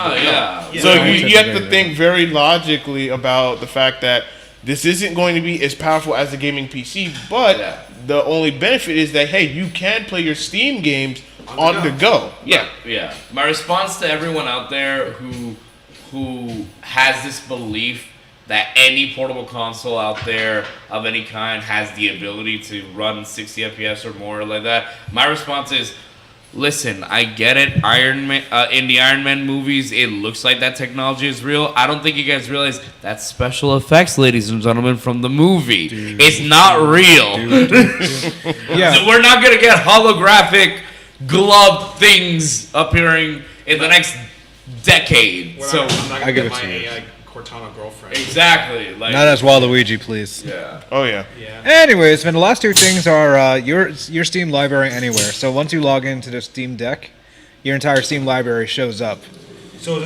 So you have to think very logically about the fact that this isn't going to be as powerful as a gaming PC, but the only benefit is that, hey, you can play your Steam games on the go. Yeah. My response to everyone out there who has this belief that any portable console out there of any kind has the ability to run 60 FPS or more like that, my response is, listen, I get it. Iron Man in the Iron Man movies, it looks like that technology is real. I don't think you guys realize that's special effects, ladies and gentlemen, from the movie. It's not real. Yeah. We're not gonna get holographic glove things appearing in the next decade. I'm So not I gonna give get it my to you. AI Cortana girlfriend. exactly, like Not as Waluigi, please. yeah. Oh yeah. Yeah. Anyways, then the last two things are your Steam library anywhere. So once you log into the Steam Deck, your entire Steam library shows up. So do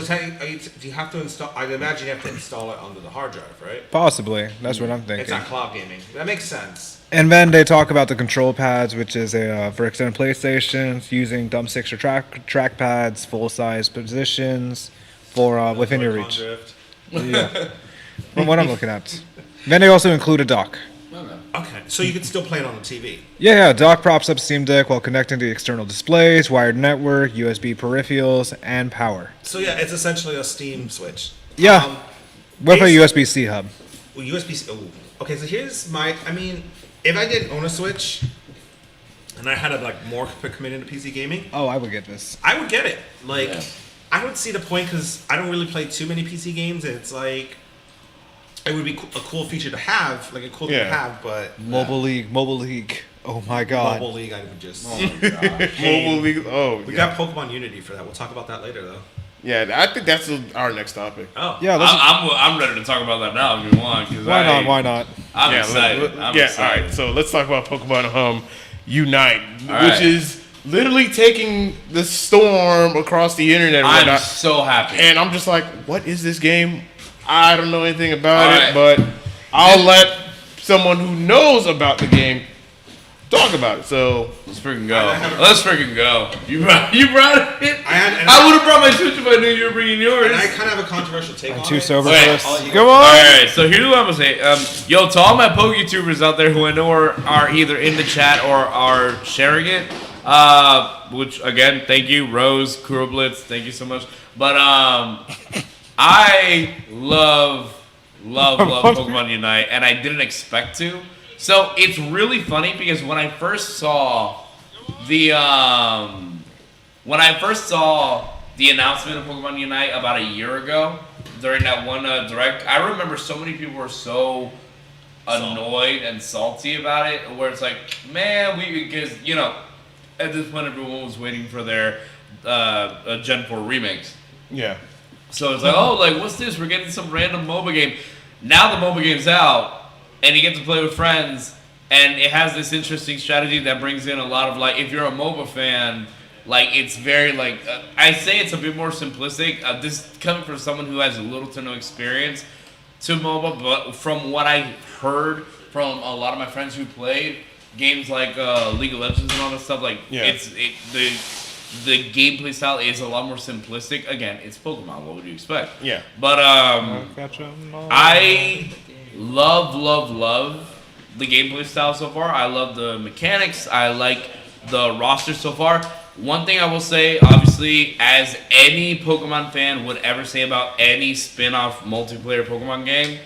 you have to install? I'd imagine you have to install it onto the hard drive, right? Possibly. That's what I'm It's thinking. not cloud gaming. That makes sense. And then they talk about the control pads, which is for extended PlayStations, using thumbsticks or trackpads, full-size positions for within your reach. Drift. Yeah. From what I'm looking at. Then they also include a dock. Okay, so you can still play it on the TV. Yeah, dock props up Steam Deck while connecting to external displays, wired network, USB peripherals, and power. So yeah, it's essentially a Steam Switch. Yeah. With a it's- USB-C hub. Well, USB. Oh, okay. So here's my. I mean, if I didn't own a Switch, and I had to like more commit into PC gaming, Oh, I would get this. I would get it. Like, Yeah. I don't see the point because I don't really play too many PC games, and it's like it would be a cool feature to have, like a cool thing to have, but Mobile League. Oh my god. Mobile League, I would just. Mobile League. Oh, We yeah. got Pokemon Unity for that. We'll talk about that later, though. Yeah, I think that's our next topic. Oh, Yeah, let's, I'm ready to talk about that now if you want. why not? I'm Yeah, excited. I'm yeah. excited. All right. So let's talk about Pokemon Unite, All which right. is literally taking the storm across the internet. And I'm whatnot. so happy. And I'm just like, what is this game? I don't know anything about All it, right. but I'll let someone who knows about the game talk about it. So let's freaking go. Let's freaking go. You brought it. I would have brought my Switch if I knew you were bringing yours. And I kind of have a controversial take on it. I'm too sober for this. Come on. Alright, so here's what I'm gonna say. Yo, to all my PokeTubers out there who I know are either in the chat or are sharing it, which again, thank you, Rose, Kuroblitz, thank you so much. But I love Pokemon Unite, and I didn't expect to. So it's really funny because when I first saw the announcement of Pokemon Unite about a year ago during that one direct, I remember so many people were so annoyed and salty about it, where it's like, man, because at this point everyone was waiting for their Gen 4 remakes. yeah. So it's like, oh, like what's this? We're getting some random MOBA game. Now the MOBA game's out. And you get to play with friends, and it has this interesting strategy that brings in a lot of, like, if you're a MOBA fan, like, it's very, like, I say it's a bit more simplistic. This coming from someone who has little to no experience to MOBA, but from what I heard from a lot of my friends who played games like League of Legends and all that stuff, like, the gameplay style is a lot more simplistic. Again, it's Pokemon. What would you expect? Yeah. But I love the gameplay style so far. I love the mechanics. I like the roster so far. One thing I will say, obviously, as any Pokemon fan would ever say about any spin-off multiplayer Pokemon game,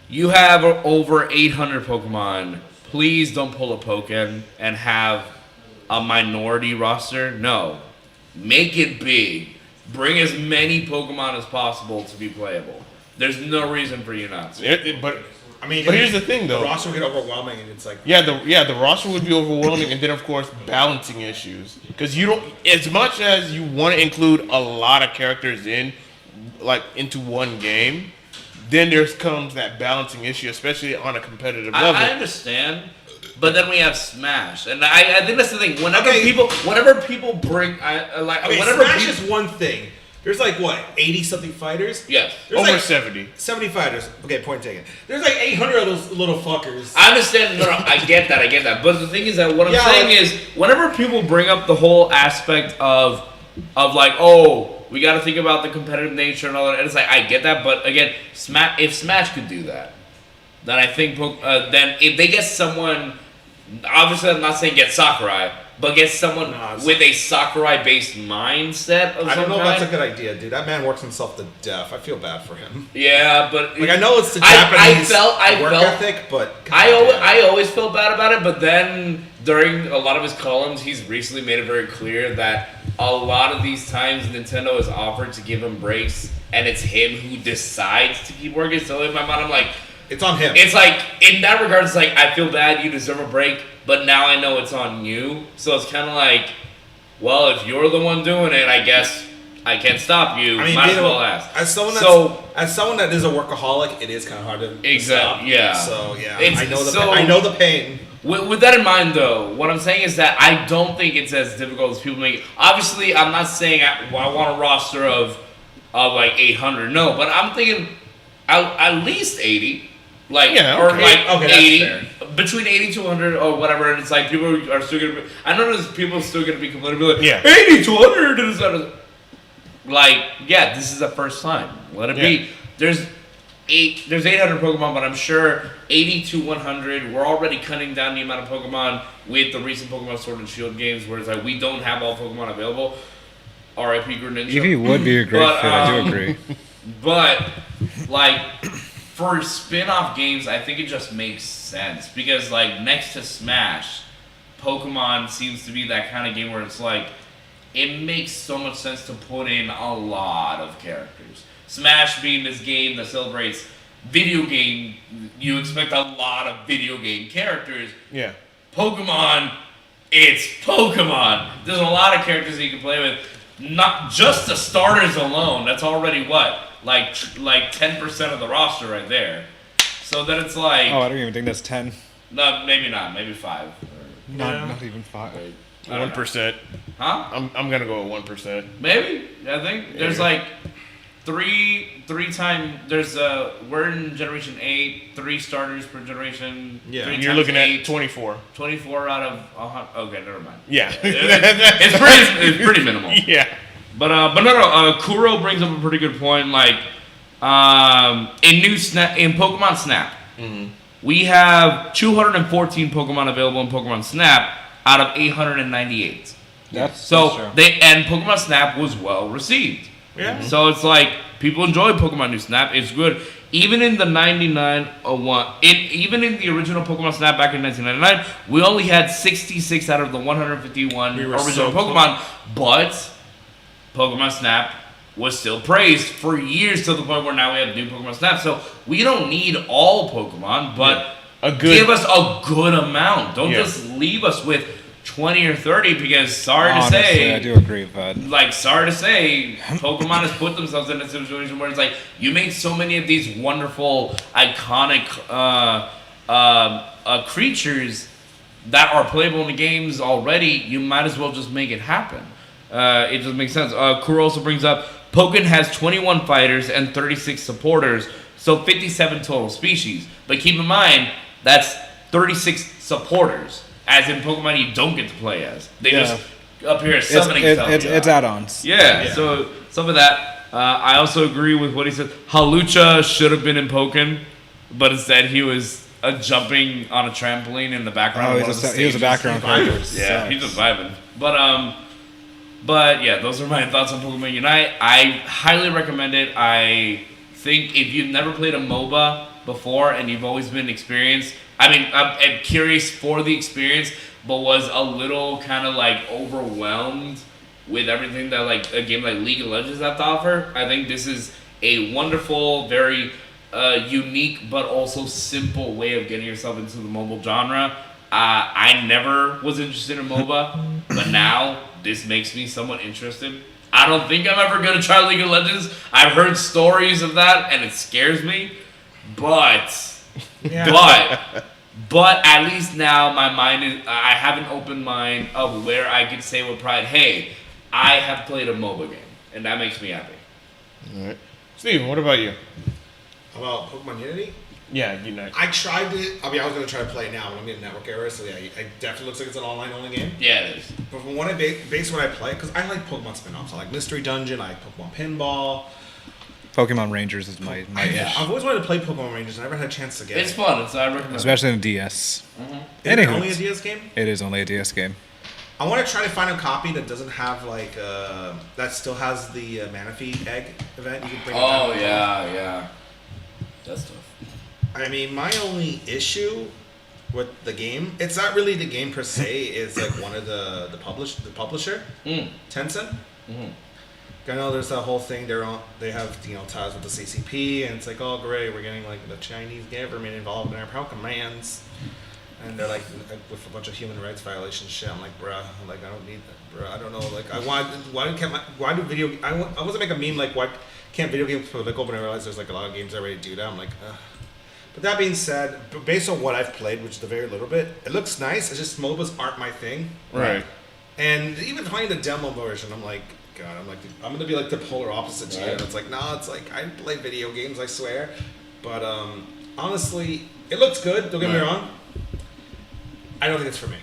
you have over 800 Pokemon. Please don't pull a Pokken and have a minority roster. No. Make it big. Bring as many Pokemon as possible to be playable. There's no reason for you not to. But here's the thing, though. The roster would get overwhelming, and it's like... the roster would be overwhelming, and then, of course, balancing issues. Because you don't... As much as you want to include a lot of characters into one game, then there comes that balancing issue, especially on a competitive level. I understand, but then we have Smash. And I think that's the thing. Whenever people bring... Smash is one thing. There's 80-something fighters? Yes. There's over 70. 70 fighters. Okay, point taken. There's 800 of those little fuckers. I understand. No, I get that. But the thing is that what I'm saying is, whenever people bring up the whole aspect of we got to think about the competitive nature and all that, and it's like, I get that. But again, if Smash could do that, then I think, then if they get someone, obviously I'm not saying get Sakurai, but get someone with a Sakurai-based mindset of some kind. I don't know if that's a good idea, dude. That man works himself to death. I feel bad for him. Yeah, but... I know it's the Japanese work felt, ethic, but... I always felt bad about it, but then during a lot of his columns, he's recently made it very clear that a lot of these times Nintendo has offered to give him breaks, and it's him who decides to keep working. So in my mind, I'm like... It's on him. It's like, in that regard, it's like, I feel bad, you deserve a break, but now I know it's on you. So it's kind of like, well, if you're the one doing it, I guess I can't stop you. Might as well ask. As someone that is a workaholic, it is kind of hard to stop. Yeah. So yeah, I know the pain. With that in mind, though, what I'm saying is that I don't think it's as difficult as people make it. Obviously, I'm not saying I want a roster of 800. No, but I'm thinking at least 80. Or 80, between 80 to 100 or whatever, and it's like people are still gonna be. I know there's people still gonna be complaining, 80 to 100 is this is the first time. Let it be. There's 800 Pokemon, but I'm sure 80 to 100. We're already cutting down the amount of Pokemon with the recent Pokemon Sword and Shield games, where it's like we don't have all Pokemon available. R.I.P. Greninja. Eevee would be a great fit. I do agree. But for spin-off games, I think it just makes sense because, next to Smash, Pokemon seems to be that kind of game where it's it makes so much sense to put in a lot of characters. Smash being this game that celebrates video game, you expect a lot of video game characters. Yeah. Pokemon, it's Pokemon. There's a lot of characters that you can play with. Not just the starters alone. That's already what? 10% of the roster right there. So then it's like... Oh, I don't even think that's 10. No, maybe not. Maybe 5. Not even 5. 1%. Huh? I'm gonna go with 1%. Maybe. I think there's three-time. There's we're in generation 8, 3 starters per generation. Yeah. 3 And you're times looking 8, at 24. 24 out of 100. Okay, never mind. Yeah. It's pretty minimal. Yeah. But no. Kuro brings up a pretty good point. Like, in Pokemon Snap, we have 214 Pokemon available in Pokemon Snap out of 898. That's So true. Pokemon Snap was well received. Yeah. So it's like people enjoy Pokemon New Snap. It's good. Even in the 9901, even in the original Pokemon Snap back in 1999, we only had 66 out of the 151 We were original so Pokemon. But Pokemon Snap was still praised for years to the point where now we have new Pokemon Snap. So we don't need all Pokemon, but give us a good amount. Don't just leave us with 20 or 30 because Honestly, I do agree with that. like, sorry to say, Pokemon has put themselves in a situation where it's like, you made so many of these wonderful, iconic creatures that are playable in the games already, you might as well just make it happen. It just makes sense. Kuro also brings up, Pokken has 21 fighters and 36 supporters, so 57 total species. But keep in mind, that's 36 supporters. As in Pokemon you don't get to play as. They just appear as summoning stuff. It's add-ons. Yeah, so some of that. I also agree with what he said. Halucha should have been in Pokken, but instead he was jumping on a trampoline in the background. Oh, he was a background character. Yeah, he's just vibing. But yeah, those are my thoughts on Pokemon Unite. I highly recommend it. I think if you've never played a MOBA before and you've always been experienced, I'm curious for the experience, but was a little kind of like overwhelmed with everything that like a game like League of Legends have to offer. I think this is a wonderful, very unique, but also simple way of getting yourself into the mobile genre. I never was interested in MOBA, but now this makes me somewhat interested. I don't think I'm ever going to try League of Legends. I've heard stories of that, and it scares me. But at least now my mind is, I have an open mind of where I could say with pride, hey, I have played a MOBA game, and that makes me happy. All right. Steven, what about you? About Pokemon Unity? Yeah, Unite. I tried it. I was going to try to play it now, but I'm in network error, so yeah, it definitely looks like it's an online-only game. Yeah, it is. But from what based on what I play, because I like Pokemon spin-offs. I like Mystery Dungeon, I like Pokemon Pinball. Pokemon Rangers is my ish. I've always wanted to play Pokemon Rangers, and I never had a chance to get It's it. fun. I recommend Especially in DS. Is it Anywho, only a DS game? it is only a DS game. I want to try to find a copy that doesn't have like that still has the Manaphy egg event. You can bring it down. Oh, yeah. That's tough. I mean, my only issue with the game, it's not really the game per se. It's like one of the publisher, Tencent. I know there's that whole thing. They have ties with the CCP, and it's like, oh great, we're getting like the Chinese government involved in our Pokemons, and they're like with a bunch of human rights violation shit. I'm like, bruh, I don't need that, bruh. I don't know, like why do video? I want to make a meme like, why can't video games political? But I realize there's like a lot of games that already do that. I'm like, ugh. But that being said, based on what I've played, which is a very little bit, it looks nice. It's just MOBAs aren't my thing. Right. And even playing the demo version, I'm like, God, I'm gonna be like the polar opposite to you. And it's like, nah, it's like I play video games, I swear. But honestly, it looks good. Don't get me wrong. I don't think it's for me.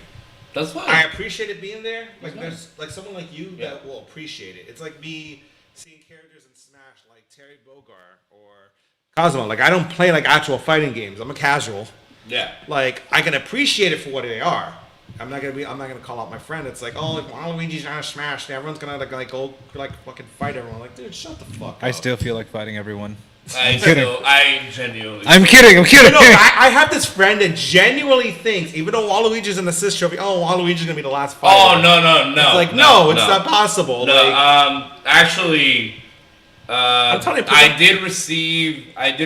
That's fine. I appreciate it being there. Like there's like someone like you that will appreciate it. It's like me seeing characters in Smash like Terry Bogard or Cosmo. Like I don't play like actual fighting games. I'm a casual. Yeah. Like I can appreciate it for what they are. I'm not gonna call out my friend. It's like, oh, like Waluigi's trying to Smash. Everyone's gonna like go like fucking fight everyone. Like, dude, shut the fuck up. I still feel like fighting everyone. I genuinely. I'm kidding. No, I have this friend that genuinely thinks, even though Waluigi's an assist trophy, Waluigi's gonna be the last fighter. Oh no! It's like it's not possible. No, like, actually, I'm telling you, I did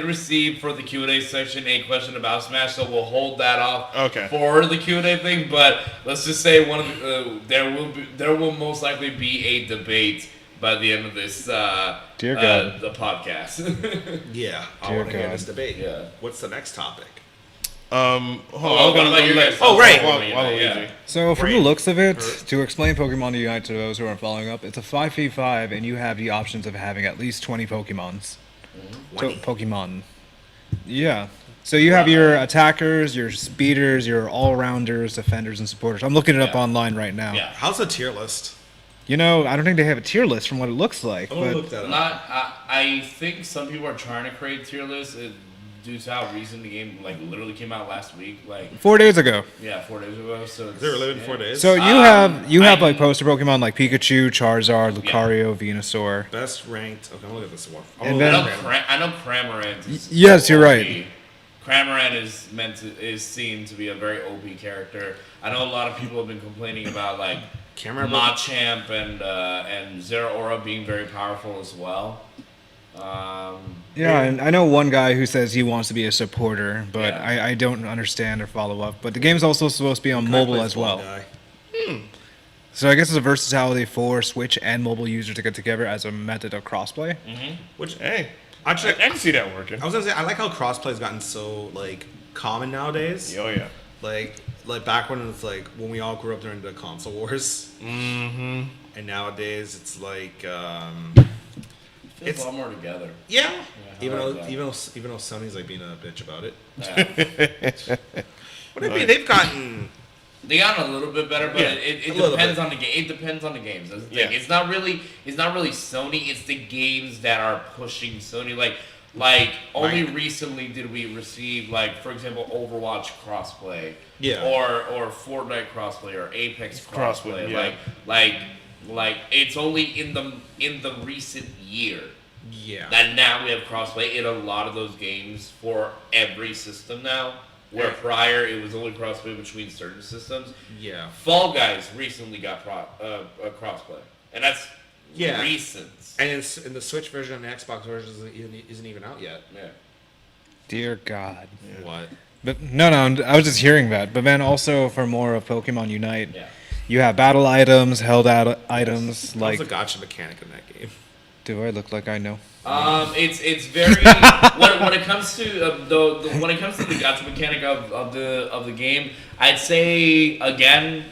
receive for the Q&A section a question about Smash, so we'll hold that off for the Q&A thing. But let's just say there will most likely be a debate by the end of this Dear God. the podcast. yeah, I Dear want to hear God. this debate. Yeah. What's the next topic? What about your guys' Oh, right. Waluigi? Yeah. So from the looks of it, to explain Pokemon Unite to those who aren't following up, it's a 5v5, and you have the options of having at least 20 Pokemons. So, Pokemon. Yeah. So you have your attackers, your speeders, your all-rounders, defenders, and supporters. I'm looking it up online right now. Yeah. How's the tier list? You know, I don't think they have a tier list from what it looks like. I'm gonna But look that up. I think some people are trying to create tier lists due to how recent the game literally came out last week. 4 days ago. Yeah, 4 days ago. So Is it really been 4 days? So you have like poster Pokemon like Pikachu, Charizard, Lucario, Venusaur. Best ranked. Okay, I'm gonna look at this one. And then- I know Cramorant is Yes, you're OP. right. Cramorant is seen to be a very OP character. I know a lot of people have been complaining about Machamp and Zeraora being very powerful as well. Yeah, and I know one guy who says he wants to be a supporter, but Yeah. I don't understand or follow up. But the game's also supposed to be on mobile as well. So I guess it's a versatility for Switch and mobile users to get together as a method of crossplay. Which Hey, actually, I can see that working. I was gonna say I like how crossplay has gotten so common nowadays. Oh yeah. Like back when it's when we all grew up during the console wars. Mm-hmm. And nowadays it's It's a lot more together. yeah. I Even like though that. even though Sony's being a bitch about it. Yeah. What I mean, they've gotten They got a little bit better, but Yeah, it a little depends bit. on the game. It depends on the games. That's the thing. Yeah. It's not really Sony. It's the games that are pushing Sony. Only recently did we receive for example Overwatch crossplay. Yeah. Or Fortnite crossplay or Apex crossplay. Yeah. It's only in the recent year yeah. that now we have crossplay in a lot of those games for every system now. Where prior it was only crossplay between certain systems. Yeah. Fall Guys recently got crossplay, and that's Yeah. recent. And in the Switch version and the Xbox version isn't even out yet. Yeah. Dear God. What? But no, I was just hearing that. But then also for more of Pokemon Unite, Yeah. you have battle items, held out items. What's the gacha mechanic in that game? Do I look like I know? It's very when it comes to when it comes to the gacha mechanic of the game, I'd say again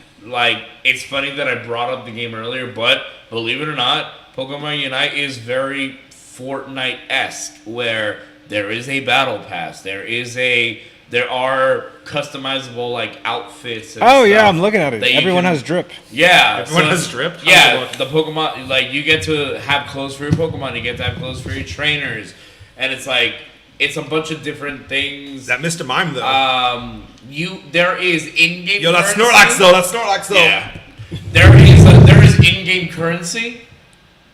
it's funny that I brought up the game earlier, but believe it or not, Pokemon Unite is very Fortnite-esque, where there is a battle pass, there are customizable outfits. And Oh yeah, stuff I'm looking at it. that you Everyone can- has drip. Yeah, Everyone has drip? How's it Yeah, look? the Pokemon, you get to have clothes for your Pokemon, you get to have clothes for your trainers, and it's a bunch of different things. That Mr. Mime though. There is in-game. Yo, that's currency. Snorlax though. That's Snorlax though. Yeah, there is in-game currency,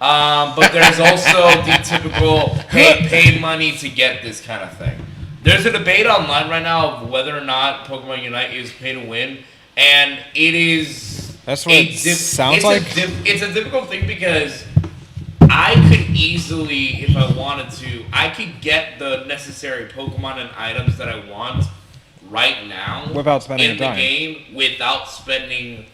but there's also the typical pay money to get this kind of thing. There's a debate online right now of whether or not Pokemon Unite is pay to win, and it is. That's what it sounds like. It's a difficult thing because I could easily, if I wanted to, I could get the necessary Pokemon and items that I want right now Without spending in a the dime. game without spending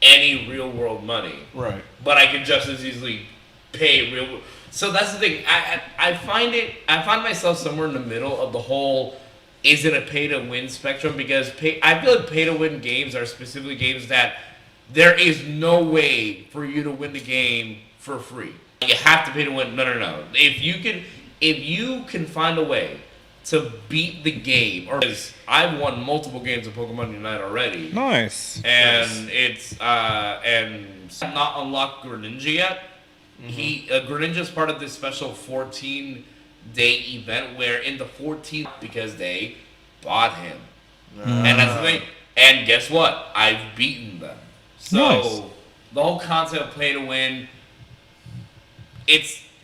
any real world money. Right. But I could just as easily pay real. So that's the thing. I find myself somewhere in the middle of the whole. Is it a pay to win spectrum? Because I feel like pay to win games are specifically games that there is no way for you to win the game for free. You have to pay to win. No. If you can find a way to beat the game, or I've won multiple games of Pokemon Unite already. Nice. And it's and I'm not unlocked Greninja yet. Greninja is part of this special 14-day event where in the 14th because they bought him, and that's the thing. And guess what? I've beaten them. So Nice. the whole concept of pay to win.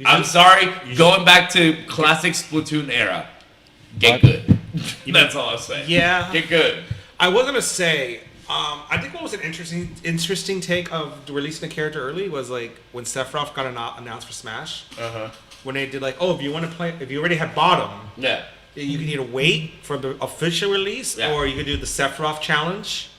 I'm sorry, going back to classic Splatoon era. Get good. That's all I'll say. Yeah. Get good. I was gonna say, I think what was an interesting take of releasing a character early was when Sephiroth got announced for Smash. When they did if you want to play, if you already had bought him, Yeah. you can either wait for the official release Yeah. or you could do the Sephiroth challenge.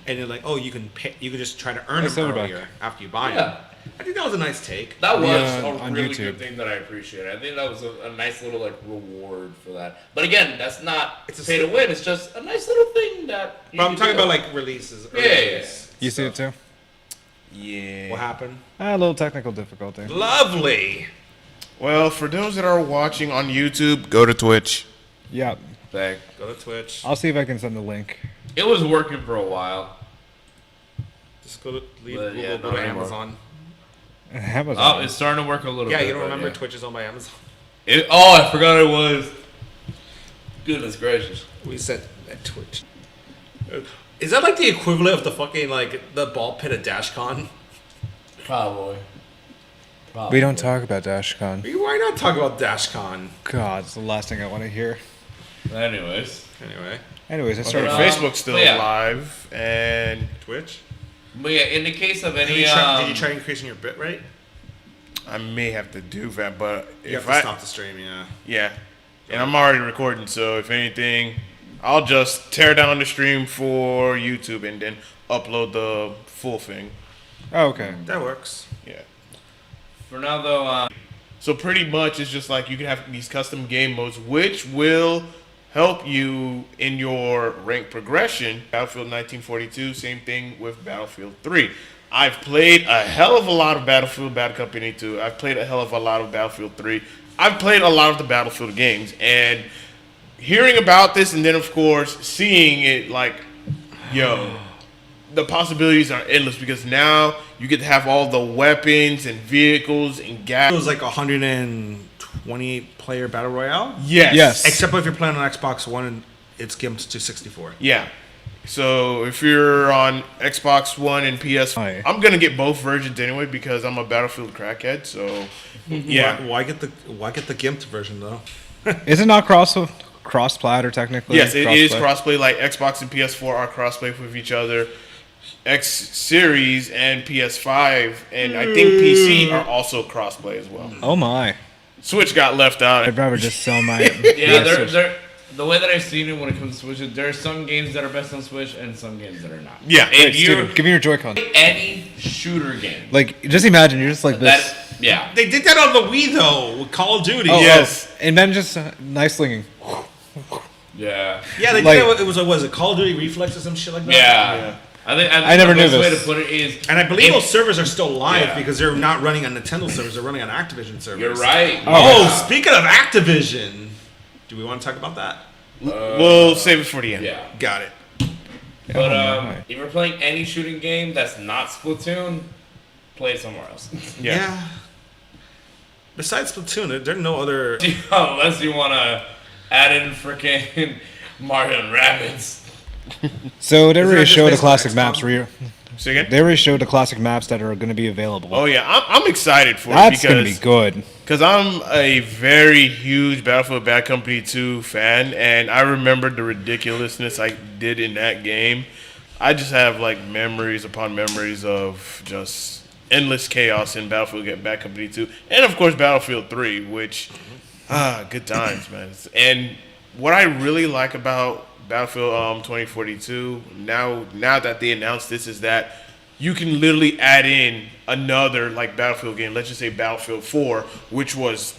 And you're you can pay, you can just try to earn Like them Silverback. earlier after you buy Yeah. them. I think that was a nice take. That was Yeah, a on really YouTube. good thing that I appreciate. I think that was a nice little like reward for that. But again, that's not It's a pay to win. It's just a nice little thing that. You But I'm can talking do. about like releases. Yeah, early yeah, release You see it stuff. too? Yeah. What happened? A little technical difficulty. Lovely. Well, for those that are watching on YouTube, go to Twitch. Yeah. Bang. Go to Twitch. I'll see if I can send the link. It was working for a while. Just go to leave But, Google, yeah, go not to anymore. Amazon. Amazon. Oh, it's starting to work a little Yeah, bit. you don't but remember yeah. Twitch is owned by Amazon? I forgot it was. Goodness gracious. We said at Twitch. Is that like the equivalent of the fucking like the ball pit at DashCon? Probably. We don't talk about DashCon. Why not talk about DashCon? God, it's the last thing I want to hear. Anyways. Anyway, Anyways, I Okay, started. Facebook's still yeah. live, and Twitch. But yeah, in the case of Did any. you try increasing your bit rate? I may have to do that. But You if have to I stop the stream, yeah. yeah, and I'm already recording, so if anything, I'll just tear down the stream for YouTube and then upload the full thing. Oh, okay. That works. Yeah. For now, though, So pretty much it's just like you can have these custom game modes which will help you in your rank progression. Battlefield 1942, same thing with Battlefield 3. I've played a hell of a lot of Battlefield Bad Company 2. I've played a hell of a lot of Battlefield 3. I've played a lot of the Battlefield games, and hearing about this and then of course seeing it, like, yo, the possibilities are endless because now you get to have all the weapons and vehicles and It gas. was like 128 player battle royale. Yes. Yes. Except if you're playing on Xbox One and it's gimped to 64. Yeah. So if you're on Xbox One and PS, Aye. I'm gonna get both versions anyway because I'm a Battlefield crackhead. So yeah, Why get the gimped version though? Is it not cross-platter technically? yes, it is Crossplay? crossplay. Like Xbox and PS4 are crossplay with each other. X Series and PS5 and I think PC are also crossplay as well. Oh my! Switch got left out. I'd rather just sell my. yeah, Switch. the way that I've seen it when it comes to Switch, there are some games that are best on Switch and some games that are not. Yeah, Wait, and you Steven, give me your Joy-Con. Any shooter game. Like, just imagine you're just like this. That, yeah. They did that on the Wii though with Call of Duty. Oh, yes. oh, and then just nice slinging. Yeah. Yeah, they Like- did that. It was a Call of Duty Reflex or some shit like that. Yeah. I think I never the knew best way this. to put it is, And I believe if- those servers are still live Yeah. because they're not running on Nintendo servers; they're running on Activision servers. You're right. Oh, speaking of Activision, do we want to talk about that? we'll save it for the end. Yeah. Got it. But my. if you're playing any shooting game that's not Splatoon, play it somewhere else. Yeah. Besides Splatoon, there are no other. Unless you want to add in freaking Mario and Rabbids. So they Isn't already that just showed the based on classic XCOM? maps. Say again? They already showed the classic maps that are going to be available. Oh yeah, I'm excited for That's it going to be because good. because I'm a very huge Battlefield Bad Company 2 fan, and I remember the ridiculousness I did in that game. I just have like memories upon memories of just endless chaos in Battlefield Bad Company 2, and of course Battlefield 3, which good times, man. And what I really like about Battlefield 2042 now that they announced this is that you can literally add in another like Battlefield game. Let's just say Battlefield 4, which was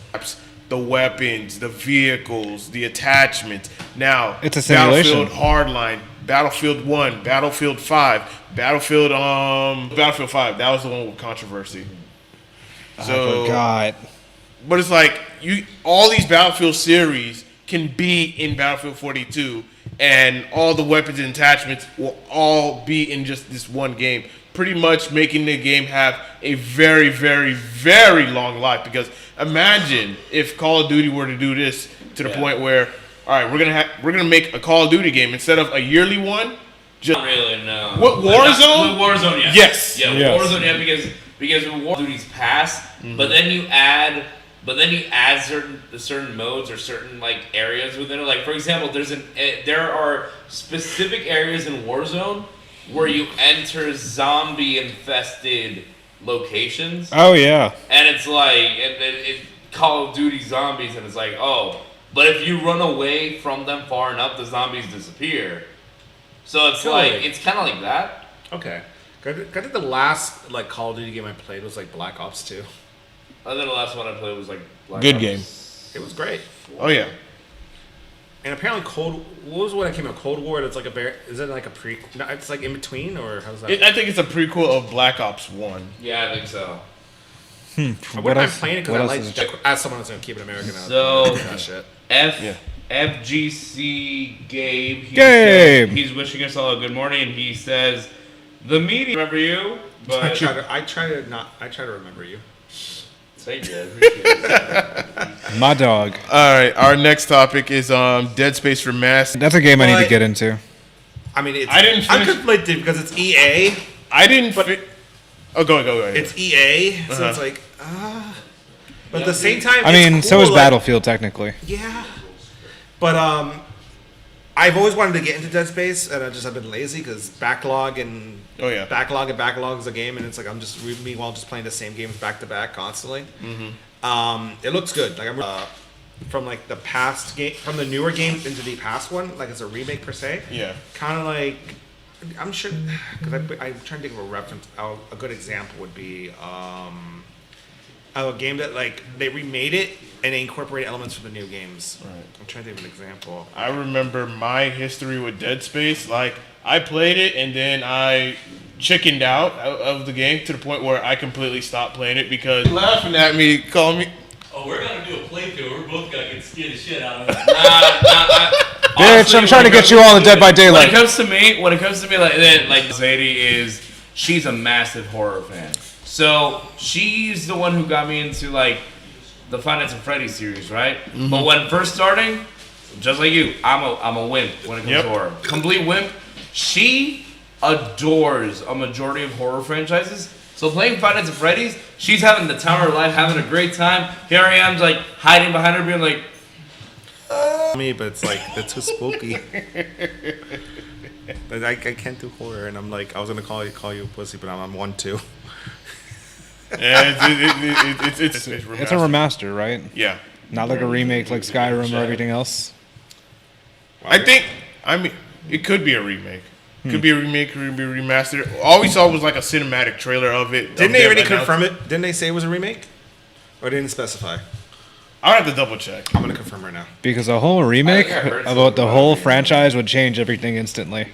the weapons, the vehicles, the attachments. Now It's a simulation. Battlefield Hardline, Battlefield 1, Battlefield 5, Battlefield 5. That was the one with controversy. I forgot. But it's like all these Battlefield series can be in Battlefield 42, and all the weapons and attachments will all be in just this one game, pretty much making the game have a very, very, very long life. Because imagine if Call of Duty were to do this to the point where, all right, we're gonna make a Call of Duty game instead of a yearly one. Just Not really, no. What, Warzone? With Warzone, yeah. Yes. Yeah, with Yes. Warzone, yeah, because with War Duty's past, but then you add certain modes or certain like areas within it. Like for example, there are specific areas in Warzone where you enter zombie infested locations, Oh, yeah. and it's like it Call of Duty zombies, and it's like, oh, but if you run away from them far enough, the zombies disappear. So it's Really? like it's kind of like that. Okay. I think the last like Call of Duty game I played was like Black Ops 2. I think the last one I played was like Black Good Ops. game. It was great. Oh yeah. And apparently what was what that came out? Cold War. It's like is it like a pre? No, it's like in between, or how's that? I think it's a prequel of Black Ops 1. Yeah, I think so. I wouldn't mind playing it because I like as someone that's gonna keep it American. So that shit. FGC Gabe. Gabe! He's wishing us all a good morning, and he says, "The media remember you, but I try to remember you. say good. Appreciate it. My dog. All right, our next topic is Dead Space Remastered. That's a game I need to But- get into. I mean, I didn't I'm finish- conflicted because it's EA. I didn't. Oh, go ahead. It's EA, so it's like But at the same time, I mean, it's so cool, is like- Battlefield technically. Yeah, but I've always wanted to get into Dead Space, and I just have been lazy because backlog and backlog is a game, and it's like I'm just meanwhile just playing the same games back to back constantly. It looks good. Like I'm from like the past game, from the newer games into the past one, like it's a remake per se. Yeah. Kind of like I'm sure because I'm trying to think of a reference. A good example would be a game that like they remade it and they incorporated elements from the new games. Right. I'm trying to think of an example. I remember my history with Dead Space. Like, I played it and then I chickened out of the game to the point where I completely stopped playing it because laughing at me, calling me. Oh, we're gonna do a playthrough. We're both gonna get scared the shit out of it. Bitch, I'm trying to get you all in Dead by When it Daylight. comes to me, like Zadie she's a massive horror fan. So she's the one who got me into like the Five Nights at Freddy's series, right? But when first starting, just like you, I'm a wimp when it comes to horror. Complete wimp. She adores a majority of horror franchises. So playing Five Nights at Freddy's, she's having the time of her life, having a great time. Here I am, like hiding behind her, being like, Me, but it's like that's too spooky. I can't do horror, and I'm like I was gonna call you a pussy, but I'm one too. It's It's a remaster, right? Yeah. Not like a remake like Skyrim or everything else. I mean, it could be a remake. Could be a remake, could be a remastered. All we saw was like a cinematic trailer of it. Didn't they already confirm it? Didn't they say it was a remake? Or didn't specify? I'll have to double check. I'm gonna confirm right now. Because a whole remake I heard about the something whole about it. franchise would change everything instantly.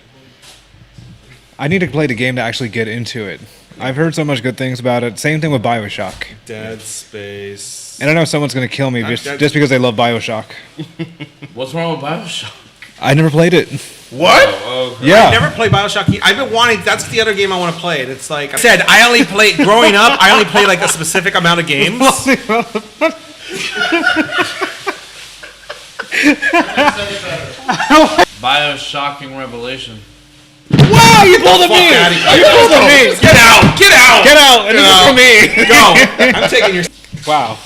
I need to play the game to actually get into it. I've heard so much good things about it. Same thing with BioShock. Dead Space. And I know someone's going to kill me just because they love BioShock. "What's wrong with BioShock?" I never played it. What? Oh, Yeah. I never played BioShock. I've been wanting. That's the other game I want to play. And it's like I said, I only played growing up. I only played like a specific amount of games. BioShocking revelation. Wow, you pulled a me! outta here. You pulled a me! Get out! Get out! Get out! And this is for me! Go! I'm taking your. Wow.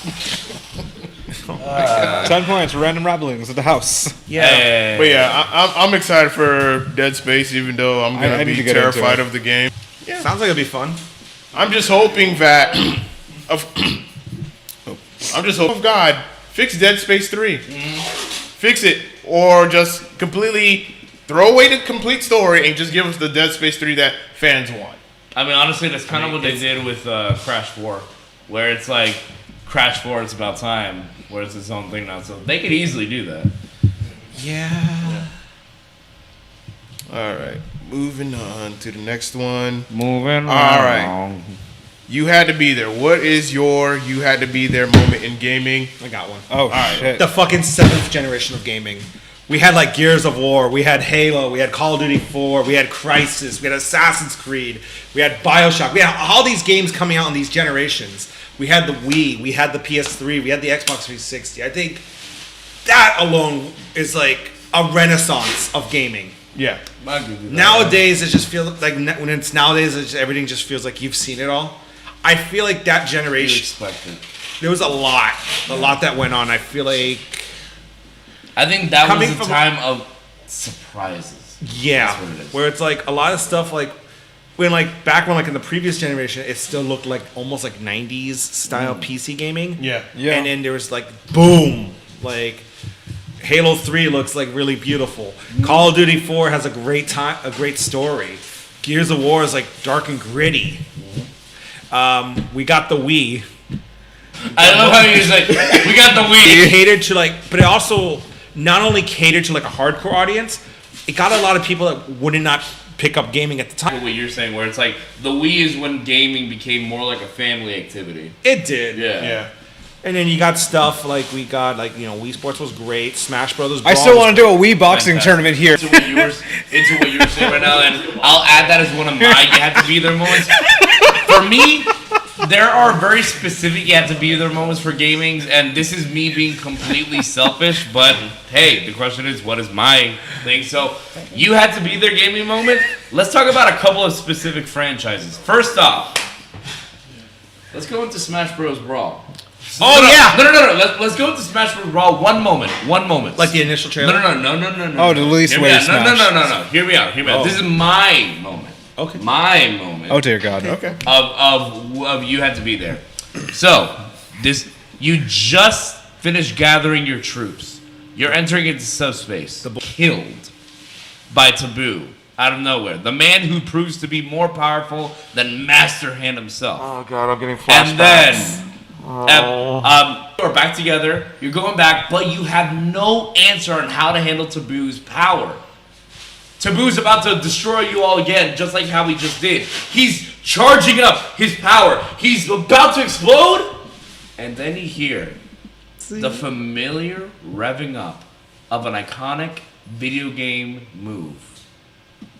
10 points, random ramblings at the house. Yeah. But yeah, I'm excited for Dead Space, even though I'm I gonna need be to get into terrified it. of the game. Sounds like it'll be fun. I'm just hoping that, God, fix Dead Space 3. Fix it, or just completely throw away the complete story and just give us the Dead Space 3 that fans want. I mean, honestly, that's kind of what they did with Crash 4, where it's like Crash 4, it's about time, where it's its own thing now. So they could easily do that. Yeah. All right, moving on to the next one. Moving All right. You had to be there. What is your you had to be there moment in gaming? I got one. Oh, right. shit. The fucking 7th generation of gaming. We had like Gears of War, we had Halo, we had Call of Duty 4, we had Crysis, we had Assassin's Creed, we had BioShock. We had all these games coming out in these generations. We had the Wii, we had the PS3, we had the Xbox 360. I think that alone is like a renaissance of gaming. Yeah. Nowadays, it just feels like when it's nowadays, everything just feels like you've seen it all. I feel like that You generation, expect it. there was a lot that went on. I feel like, I think that Coming was the from- time of surprises. yeah, That's what it is. where it's like a lot of stuff like when like back when like in the previous generation, it still looked like almost like 90s style PC gaming. Yeah. Yeah. And then there was like boom, like Halo 3 looks like really beautiful. Call of Duty 4 has a great story. Gears of War is like dark and gritty. We got the Wii. I love how he's like, we got the It Wii. catered to but it also not only catered to like a hardcore audience, it got a lot of people that would not pick up gaming at the time. What you're saying, where it's like the Wii is when gaming became more like a family activity. It did. Yeah. And then you got stuff like we got Wii Sports was great. Smash Brothers. I Brawl still was want to do a Wii boxing Fantastic. tournament here. Into what you were saying right now, and I'll add that as one of my you have to be there moments. For me, there are very specific you have to be there moments for gaming, and this is me being completely selfish, but hey, the question is, what is my thing? So, you had to be there gaming moment. Let's talk about a couple of specific franchises. First off, let's go into Smash Bros. Brawl. No. Let's go into Smash Bros. Brawl. One moment. like the initial trailer. No. Oh, the least Hear me way out. Smash. No. Hear me out. Oh. This is my moment. Okay. My moment. Oh dear God. Okay. Of you had to be there. So you just finished gathering your troops. You're entering into subspace. Killed by Taboo out of nowhere. The man who proves to be more powerful than Master Hand himself. Oh God, I'm getting flashbacks. And then you're back together. You're going back, but you have no answer on how to handle Taboo's power. Taboo's about to destroy you all again, just like how he just did. He's charging up his power. He's about to explode. And then you hear the familiar revving up of an iconic video game move.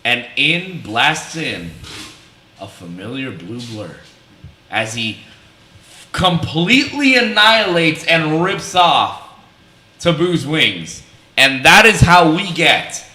And in blasts in a familiar blue blur as he completely annihilates and rips off Taboo's wings. And that is how we get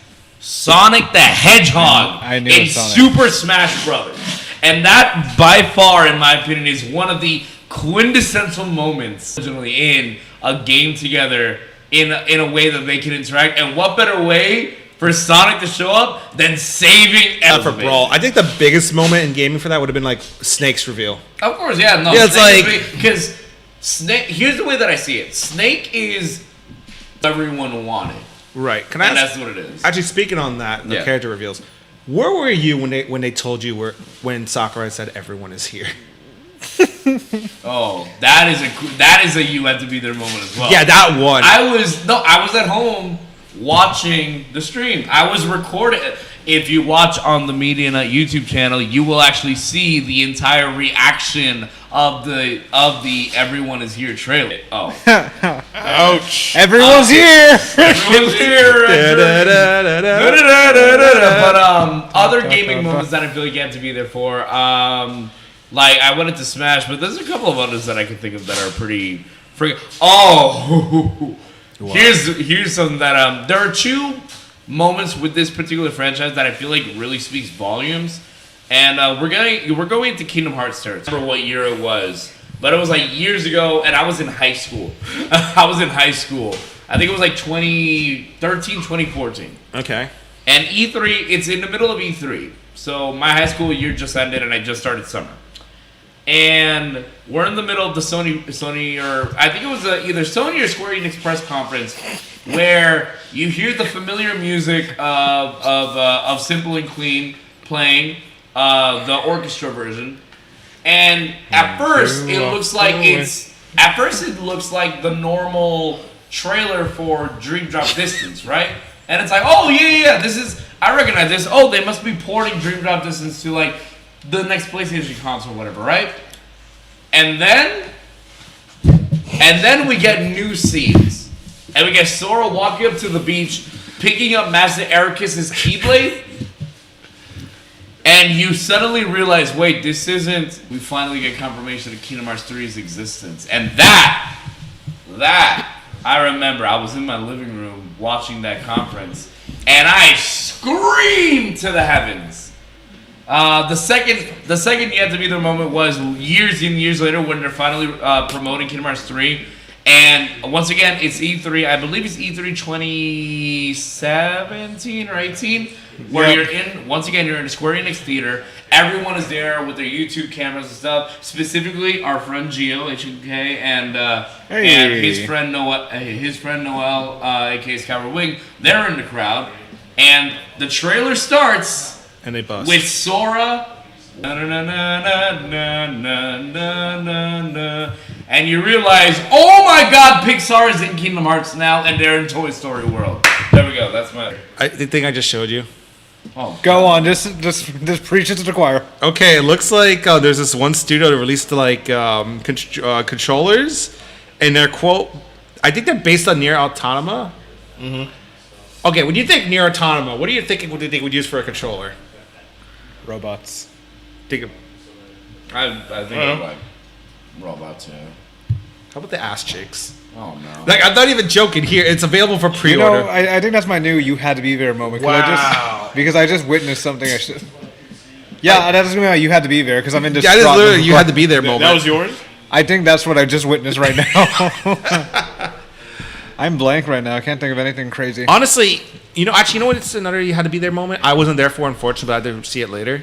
Sonic the Hedgehog I knew in it was Sonic. Super Smash Brothers. And that, by far, in my opinion, is one of the quintessential moments originally in a game together in a way that they can interact. And what better way for Sonic to show up than saving For Brawl, I think the biggest moment in gaming for that would have been like Snake's reveal. Of course, yeah, no. Yeah, it's Snake because Snake. Here's the way that I see it. Snake is everyone wanted, Right. Can I and ask, that's what it is. actually speaking on that, the Yeah. character reveals. Where were you when they told you when Sakurai said everyone is here? Oh, that is a you had to be there moment as well. Yeah, that one. I was at home watching the stream. I was recording. If you watch on the MediaNut YouTube channel, you will actually see the entire reaction of the "Everyone Is Here" trailer. Oh, Ouch. Everyone's here. everyone's here. But other gaming moments that I feel like you have to be there for. Like I went into Smash, but there's a couple of others that I can think of that are pretty freaking. Oh, here's something that there are two moments with this particular franchise that I feel like really speaks volumes, and we're going into Kingdom Hearts territory. I don't remember what year it was, but it was like years ago, and I was in high school. I think it was like 2013, 2014. Okay. And E3, it's in the middle of E3. So my high school year just ended and I just started summer. And we're in the middle of the Sony, or I think it was either Sony or Square Enix press conference where you hear the familiar music of Simple and Clean playing the orchestra version. And at first it looks like the normal trailer for Dream Drop Distance, right? And it's like, oh yeah, I recognize this. Oh, they must be porting Dream Drop Distance to like the next PlayStation console or whatever, right? And then we get new scenes. And we get Sora walking up to the beach, picking up Master Ericus's Keyblade. And you suddenly realize, wait, this isn't... We finally get confirmation of Kingdom Hearts 3's existence. And that, I remember I was in my living room watching that conference. And I screamed to the heavens. The second you had to be there moment was years and years later when they're finally promoting Kingdom Hearts 3. And once again, it's E3. I believe it's E3 2017 or 18, where you're in a Square Enix theater. Everyone is there with their YouTube cameras and stuff. Specifically, our friend Gio HNK and his friend Noel, aka Skyward Wing. They're in the crowd, and the trailer starts. And they bust. with Sora. Na, na, na, na, na, na, na, na, na. And you realize, oh my God, Pixar is in Kingdom Hearts now, and they're in Toy Story World. There we go. That's my. The thing I just showed you. Oh, Go on, just preach it to the choir. Okay, it looks like there's this one studio that released like controllers, and their quote, I think they're based on Nier Automata. Mm-hmm. Okay, when you think Nier Automata, what do you think would use for a controller? Robots. Think of, I think I like robots, yeah. how about the ass cheeks? Oh, no. Like, I'm not even joking here. It's available for pre-order. You know, I think that's my new "you had to be there" moment. Wow. Because I just witnessed something I should. Yeah, that's gonna be my "you had to be there" because I'm in yeah, distraught. that is literally you had to be there moment. That was yours? I think that's what I just witnessed right now. I'm blank right now. I can't think of anything crazy. Honestly, you know what? It's another you had to be there moment. I wasn't there for, unfortunately, but I did see it later.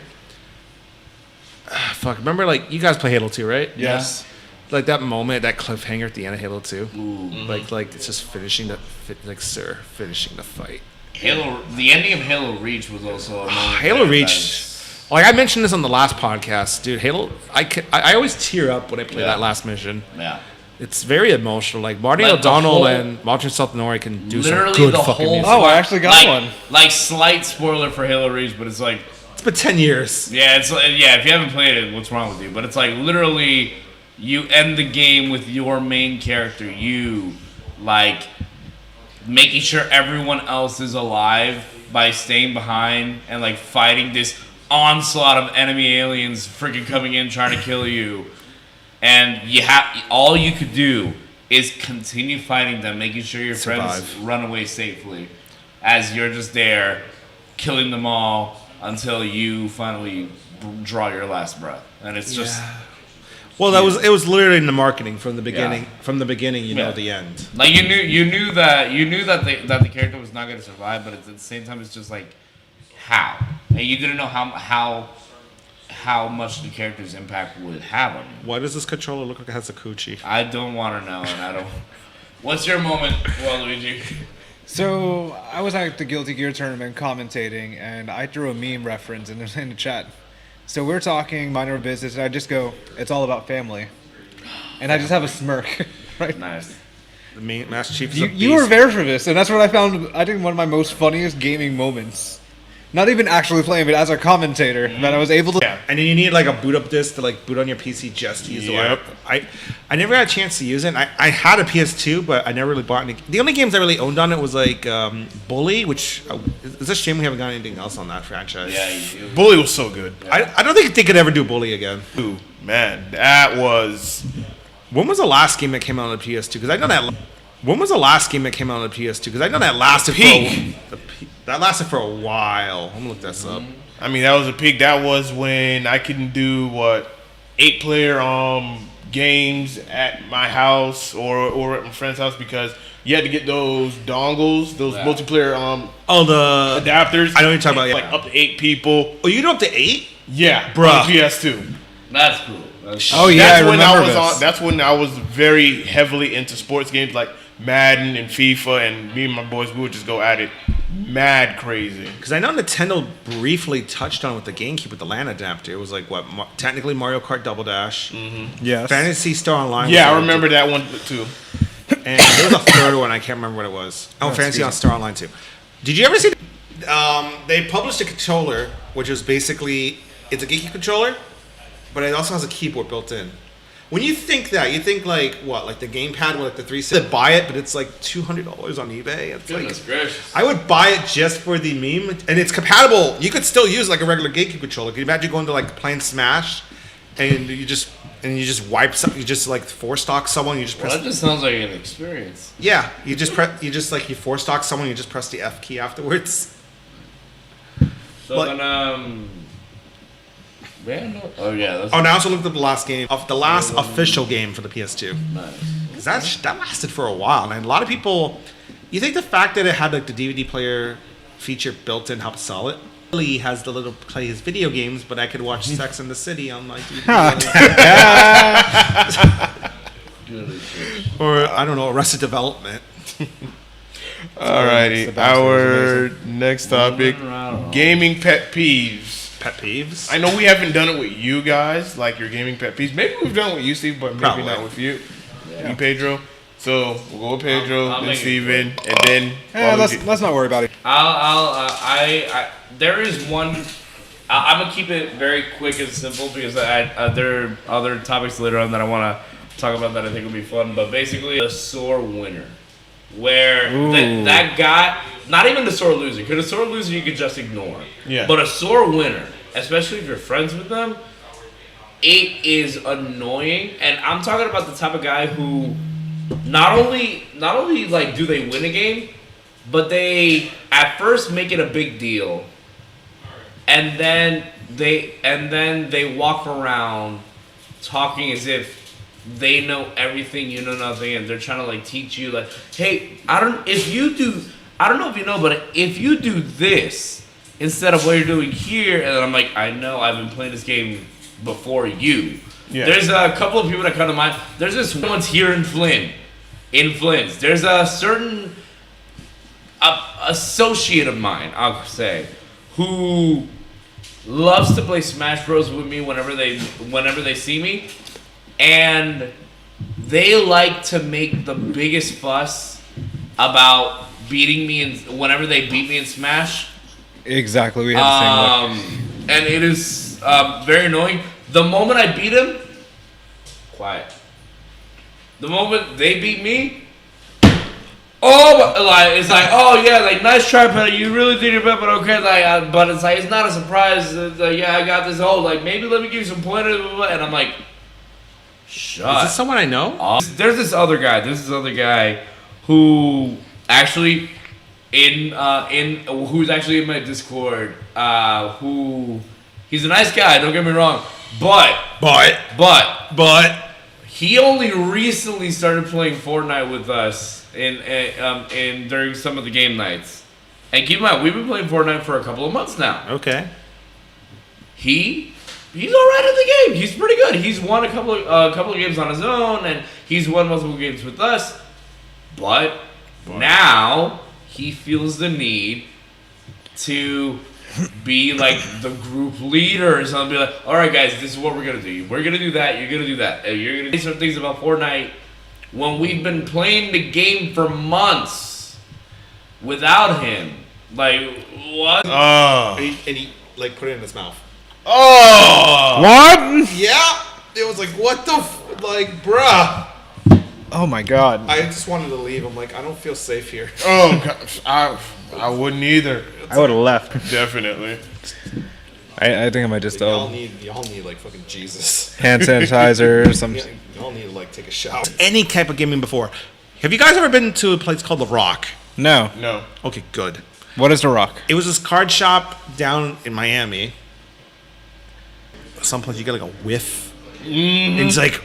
Fuck, remember, like, you guys play Halo 2, right? Yes. Like, that moment, that cliffhanger at the end of Halo 2. Ooh. Like it's just finishing the fight. The ending of Halo Reach was also a moment. Halo Reach. Like, I mentioned this on the last podcast, dude. Halo, I always tear up when I play that last mission. Yeah. It's very emotional. Like, Marty Like, the O'Donnell whole- and Martin Saltonori can do some Literally good the fucking whole. music. Oh, I actually got like, one. Like, slight spoiler for Halo Reach, but it's like. It's been 10 years. Yeah, if you haven't played it, what's wrong with you? But it's like literally, you end the game with your main character, you, like, making sure everyone else is alive by staying behind and, like, fighting this onslaught of enemy aliens freaking coming in trying to kill you. And all you could do is continue fighting them, making sure your friends run away safely as you're just there killing them all until you finally draw your last breath. And it's just Well, it was literally in the marketing from the beginning. Yeah. From the beginning, you know the end. like you knew that the character was not going to survive, but at the same time it's just like how, and you didn't know how much the character's impact would have on you. Why does this controller look like it has a coochie? I don't want to know, and I don't. What's your moment, Waluigi? So I was at the Guilty Gear tournament commentating, and I threw a meme reference in the chat. So we're talking minor business, and I just go, "It's all about family," and I just have a smirk. Right? Nice. The Master Chief is You were there for this, and that's what I found. I think one of my most funniest gaming moments. Not even actually playing, but as a commentator, that I was able to. Yeah, and then you need like a boot up disc to like boot on your PC just to use the Yep. I never had a chance to use it. I had a PS2, but I never really bought any. The only games I really owned on it was like Bully, which it's a shame we haven't got anything else on that franchise. Yeah, you do. Bully was so good. I don't think they could ever do Bully again. Ooh, man, that was. When was the last game that came out on the PS2? Because I know that. When was the last game that came out on the PS2? Because I know that lasted that lasted for a while. I'm gonna look this up. I mean, that was a peak. That was when I couldn't do 8-player games at my house or at my friend's house because you had to get those dongles, those multiplayer The adapters. I know what you're talking about. Like up to 8 people. Oh, you do up to 8? Yeah, Bruh. on the PS2. That's cool. Oh yeah, That's I when remember I was this. that's when I was very heavily into sports games like Madden and FIFA, and me and my boys, we would just go at it mad crazy. Because I know Nintendo briefly touched on it with the GameCube with the LAN adapter. It was like technically Mario Kart Double Dash, Yes. Fantasy Star Online. Yeah, I was remember that one too. And there was a third one. I can't remember what it was. Oh, Fantasy on Star Online too. Did you ever see? They published a controller, which is basically it's a GameCube controller, but it also has a keyboard built in. When you think that, you think like what, like the gamepad with like the 360. Buy it, but it's like $200 on eBay. It's Goodness gracious. I would buy it just for the meme, and it's compatible. You could still use like a regular GameCube controller. Can you imagine going to like playing Smash, and you just wipe something, you just like force stock someone, you just press. Well, that just sounds like an experience. Yeah, you force stock someone, you just press the F key afterwards. So But- then, oh yeah, that's Oh, now I also looked up the last game of the last official game for the PS2. nice. Because that lasted for a while, and a lot of people. You think the fact that it had like the DVD player feature built in helped sell it? He has the little play his video games, but I could watch Sex and the City on my DVD. Goodness gracious. Or I don't know, Arrested Development. Alrighty, our next topic: gaming pet peeves. Pet peeves. I know we haven't done it with you guys, like your gaming pet peeves. Maybe we've done it with you, Steve, but maybe Probably. not with you, Pedro. So we'll go with Pedro, I'll then make it Steven, and then. Let's not worry about it. There is one. I'm gonna keep it very quick and simple because there are other topics later on that I want to talk about that I think will be fun. But basically, a sore winner, where that guy, not even the sore loser, because a sore loser you could just ignore. Yeah. But a sore winner, especially if you're friends with them, it is annoying. And I'm talking about the type of guy who not only like do they win a game, but they at first make it a big deal. And then they walk around talking as if they know everything, you know nothing, and they're trying to like teach you like, hey, I don't know if you know, but if you do this instead of what you're doing here, and then I'm like, I know, I've been playing this game before you. Yeah. There's a couple of people that come to mind. There's this one's here in Flint. There's a certain associate of mine, I'll say, who loves to play Smash Bros with me whenever they see me, and they like to make the biggest fuss about beating me whenever they beat me in Smash. Exactly, we have the same look. And it is very annoying. The moment I beat him, quiet. The moment they beat me, it's like, oh yeah, like nice try, but you really did your best, but okay, like, but it's like it's not a surprise. It's like, yeah, I got this. Oh, like maybe let me give you some pointers, and I'm like, shut. Is this someone I know? up. There's this other guy who actually who's actually in my Discord. Who he's a nice guy. Don't get me wrong, but he only recently started playing Fortnite with us in during some of the game nights. And keep in mind, we've been playing Fortnite for a couple of months now. Okay. He's alright at the game. He's pretty good. He's won a couple of games on his own, and he's won multiple games with us. But now he feels the need to be like the group leader or something. Be like, all right, guys, this is what we're gonna do. We're gonna do that. You're gonna do that. And you're gonna do some things about Fortnite when we've been playing the game for months without him. Like what? And he like put it in his mouth. Oh! What? Yeah. It was like, what the like, bruh. Oh my god. I just wanted to leave. I'm like, I don't feel safe here. Oh, gosh, I wouldn't either. I would have left. Definitely. I think I might just Y'all need like fucking Jesus. hand sanitizer, some. Y'all need to like take a shower. Any type of gaming before. Have you guys ever been to a place called The Rock? No. No. Okay, good. What is the Rock? It was this card shop down in Miami. Someplace you get like a whiff. And it's like,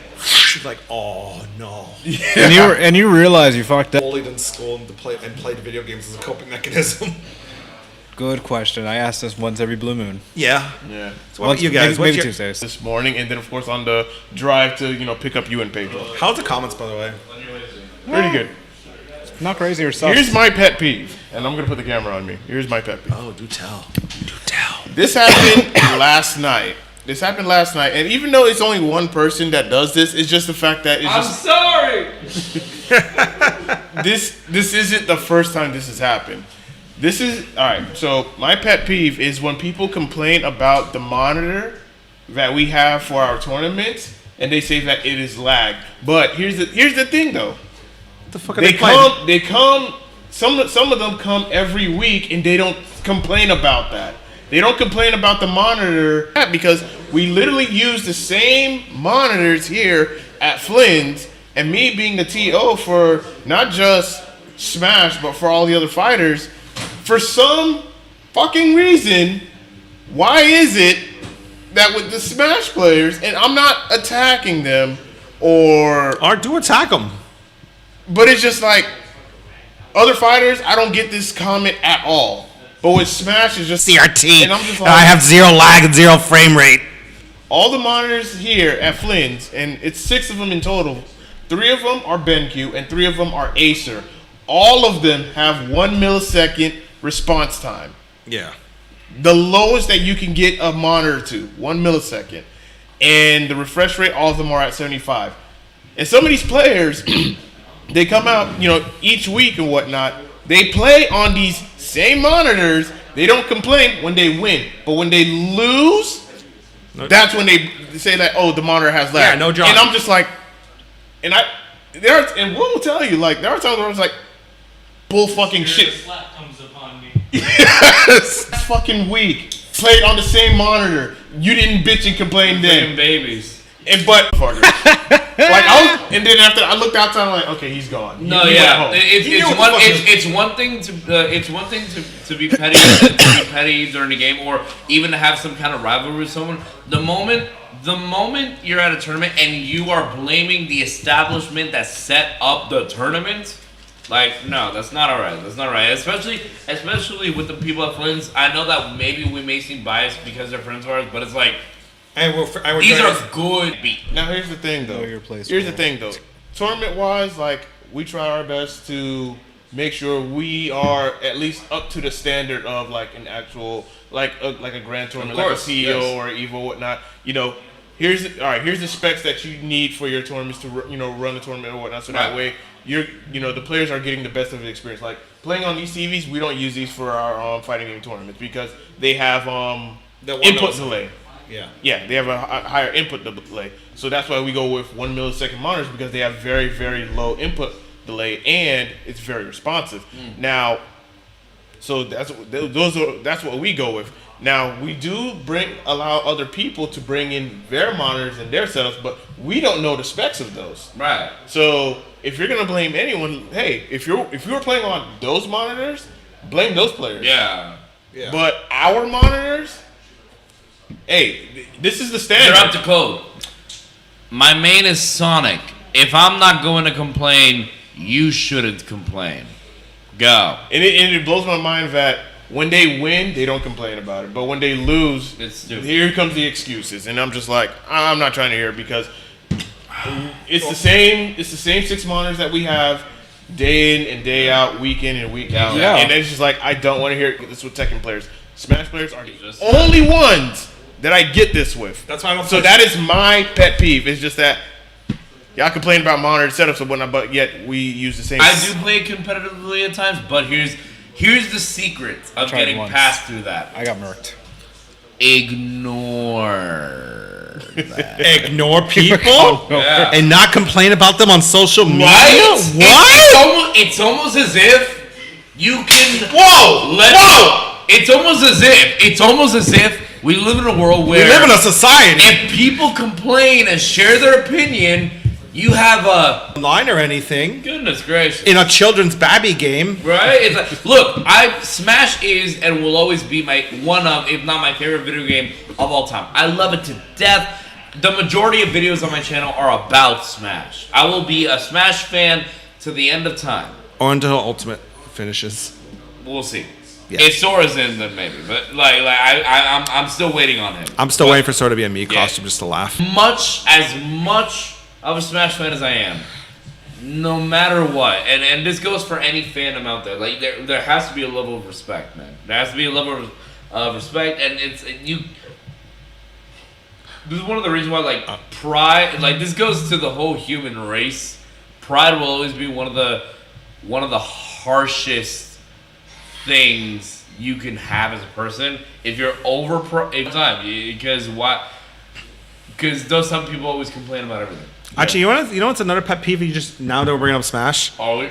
oh no. And you realize you fucked up. Bullied in school and played video games as a coping mechanism. Good question. I ask this once every blue moon. Yeah. Yeah. So what about you guys? Maybe What's your- Tuesdays. This morning, and then of course on the drive to pick up you and Pedro. How's the comments, by the way? Pretty good. Not crazy or something. Here's my pet peeve, and I'm gonna put the camera on me. Here's my pet peeve. Oh, do tell. This happened last night. And even though it's only one person that does this, it's just the fact that it's I'm just sorry. this isn't the first time this has happened. This is alright, so my pet peeve is when people complain about the monitor that we have for our tournaments and they say that it is lagged. But here's the thing though. What the fuck are they playing? Some of them come every week and they don't complain about that. They don't complain about the monitor because we literally use the same monitors here at Flynn's, and me being the TO for not just Smash but for all the other fighters, for some fucking reason, why is it that with the Smash players, and I'm not attacking them or do attack them. but it's just like other fighters, I don't get this comment at all. But with Smash, it's just CRT. And I'm just like, I have 0 lag and 0 frame rate. all the monitors here at Flynn's, and it's 6 of them in total. 3 of them are BenQ, and 3 of them are Acer. all of them have 1 millisecond response time. Yeah. The lowest that you can get a monitor to, 1 millisecond. And the refresh rate, all of them are at 75. And some of these players, they come out, each week and whatnot. They play on these same monitors. They don't complain when they win. But when they lose, that's when they say that, oh, the monitor has lag. Yeah, no John. And I'm just like, and we'll tell you, like, there are times where I was like, bull fucking shit. Slap comes upon me. Yes! That's fucking weak. Played on the same monitor. You didn't bitch and complain then. Freaking babies. And but and then after I looked outside, I'm like, okay, he's gone. No, He went yeah, home. it's one thing to be petty during the game, or even to have some kind of rivalry with someone. The moment you're at a tournament and you are blaming the establishment that set up the tournament, like, no, that's not alright. That's not alright. Especially with the people at Flynn's. I know that maybe we may seem biased because they're friends of ours, but it's like, these are good beats. Now here's the thing, though. Know your place, Here's the bro. thing, though. Tournament-wise, like, we try our best to make sure we are at least up to the standard of like an actual like a grand tournament, like a CEO or Evo or whatnot. Here's the specs that you need for your tournaments to run the tournament or whatnot. So that way the players are getting the best of the experience. Like playing on these TVs, we don't use these for our fighting game tournaments because they have input delay. Yeah, they have a higher input delay. So that's why we go with 1 millisecond monitors because they have very, very low input delay and it's very responsive. Now, so that's what we go with. Now we do allow other people to bring in their monitors and their setups, but we don't know the specs of those. Right. So if you're gonna blame anyone, hey, if you were playing on those monitors, blame those players. Yeah. But our monitors, hey, this is the standard. They're up to code. My main is Sonic. If I'm not going to complain, you shouldn't complain. Go. And it blows my mind that when they win, they don't complain about it. But when they lose, It's stupid. here comes the excuses. And I'm just like, I'm not trying to hear it because it's the same 6 monitors that we have day in and day out, week in and week out. Yeah. And it's just like, I don't want to hear it. This is with Tekken players. Smash players are the only ones that I get this with. That's why I don't. So that is my pet peeve. It's just that y'all complain about monitor setups and whatnot, but yet we use the same. I do play competitively at times, but here's the secret of tried getting once. past through that. I got murked. Ignore that. Ignore people Yeah. and not complain about them on social media. Right? What? It's almost as if you can. Whoa! It's almost as if we live in a world where We live in a society. if people complain and share their opinion, you have a Line or anything goodness gracious. in a children's Babby game. Right? It's like, look, Smash is and will always be one of, if not my favorite video game of all time. I love it to death. The majority of videos on my channel are about Smash. I will be a Smash fan to the end of time. Or until Ultimate finishes. We'll see. Yeah. If Sora's in, then maybe. But I'm still waiting on him. I'm still waiting for Sora to be a Me costume just to laugh. Much of a Smash fan as I am, no matter what, and this goes for any fandom out there. Like there has to be a level of respect, man. There has to be a level of respect, and it's you. This is one of the reasons why, like pride, like this goes to the whole human race. Pride will always be one of the harshest things you can have as a person if you're because those some people always complain about everything. Actually, you know what's another pet peeve? Now that we're bringing up Smash, Well,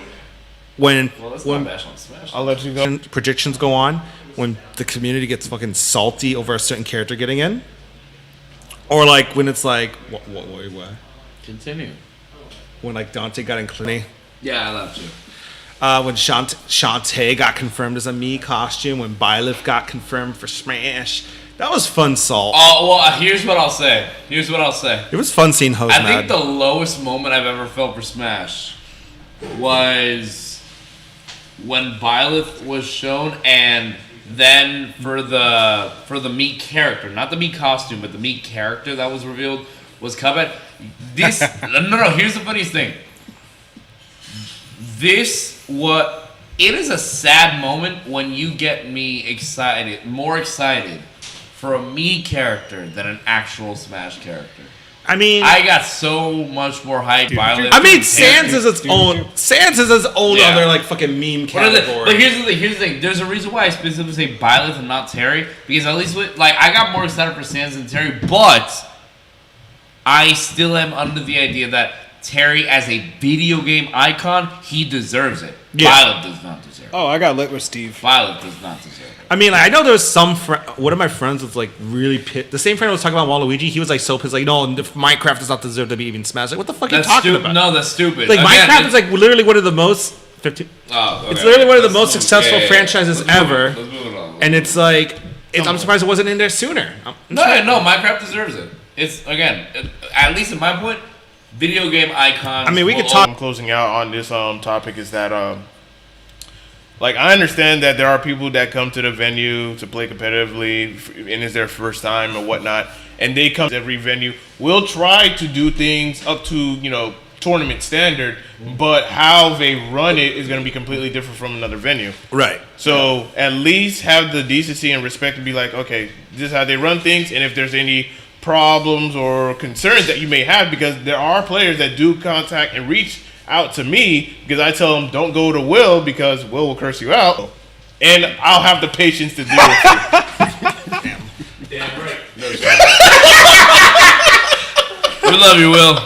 let's not bash on Smash. I'll let you go. predictions go on, when the community gets fucking salty over a certain character getting in, or like when it's like what? Continue. When like Dante got included. Yeah, I love you. When Shantae got confirmed as a Me costume, when Byleth got confirmed for Smash, that was fun, Salt. Oh, well, here's what I'll say. It was fun seeing Hose I mad. think the lowest moment I've ever felt for Smash was when Byleth was shown, and then for the Me character, not the Me costume, but the Me character that was revealed was Cuphead. No. Here's the funniest thing. This It is a sad moment when you get me more excited for a me character than an actual Smash character. I mean, I got so much more hype. I mean, Sans is its own. Sans is its own Yeah. other like fucking meme category. But here's the thing. There's a reason why I specifically say Byleth and not Terry, because at least I got more excited for Sans than Terry, but I still am under the idea that Terry, as a video game icon, he deserves it. Yeah. Byleth does not deserve it. Oh, I got lit with Steve. Byleth does not deserve it. I mean, like, I know there was some one of my friends was like really pissed. The same friend I was talking about Waluigi. He was like so pissed, like, no, Minecraft does not deserve to be even smashed. Like, what the fuck are you talking about? No, that's stupid. Like, Again, Minecraft is like literally one of the most. It's literally one of the most successful franchises ever, Let's move it on. and it's like, I'm surprised it wasn't in there sooner. No, Minecraft deserves it. It's at least in my point, video game icons. I mean, we could I'm talk. closing out on this topic is that like I understand that there are people that come to the venue to play competitively and it's their first time or whatnot, and they come to every venue. We'll try to do things up to tournament standard, but how they run it is going to be completely different from another venue. Right. So at least have the decency and respect to be like, okay, this is how they run things, and if there's any problems or concerns that you may have, because there are players that do contact and reach out to me because I tell them don't go to Will because Will will curse you out, and I'll have the patience to deal with you. Damn right. We love you, Will.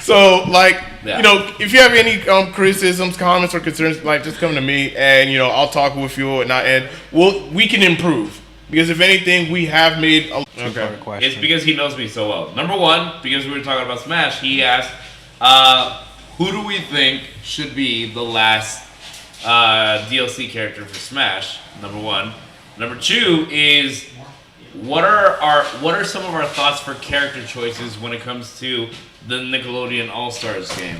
So like Yeah. if you have any criticisms, comments, or concerns, like just come to me and I'll talk with you and we can improve, because if anything we have made a okay. It's because he knows me so well. Number one, because we were talking about Smash, he asked, who do we think should be the last DLC character for Smash? Number one. Number two is what are some of our thoughts for character choices when it comes to the Nickelodeon All-Stars game?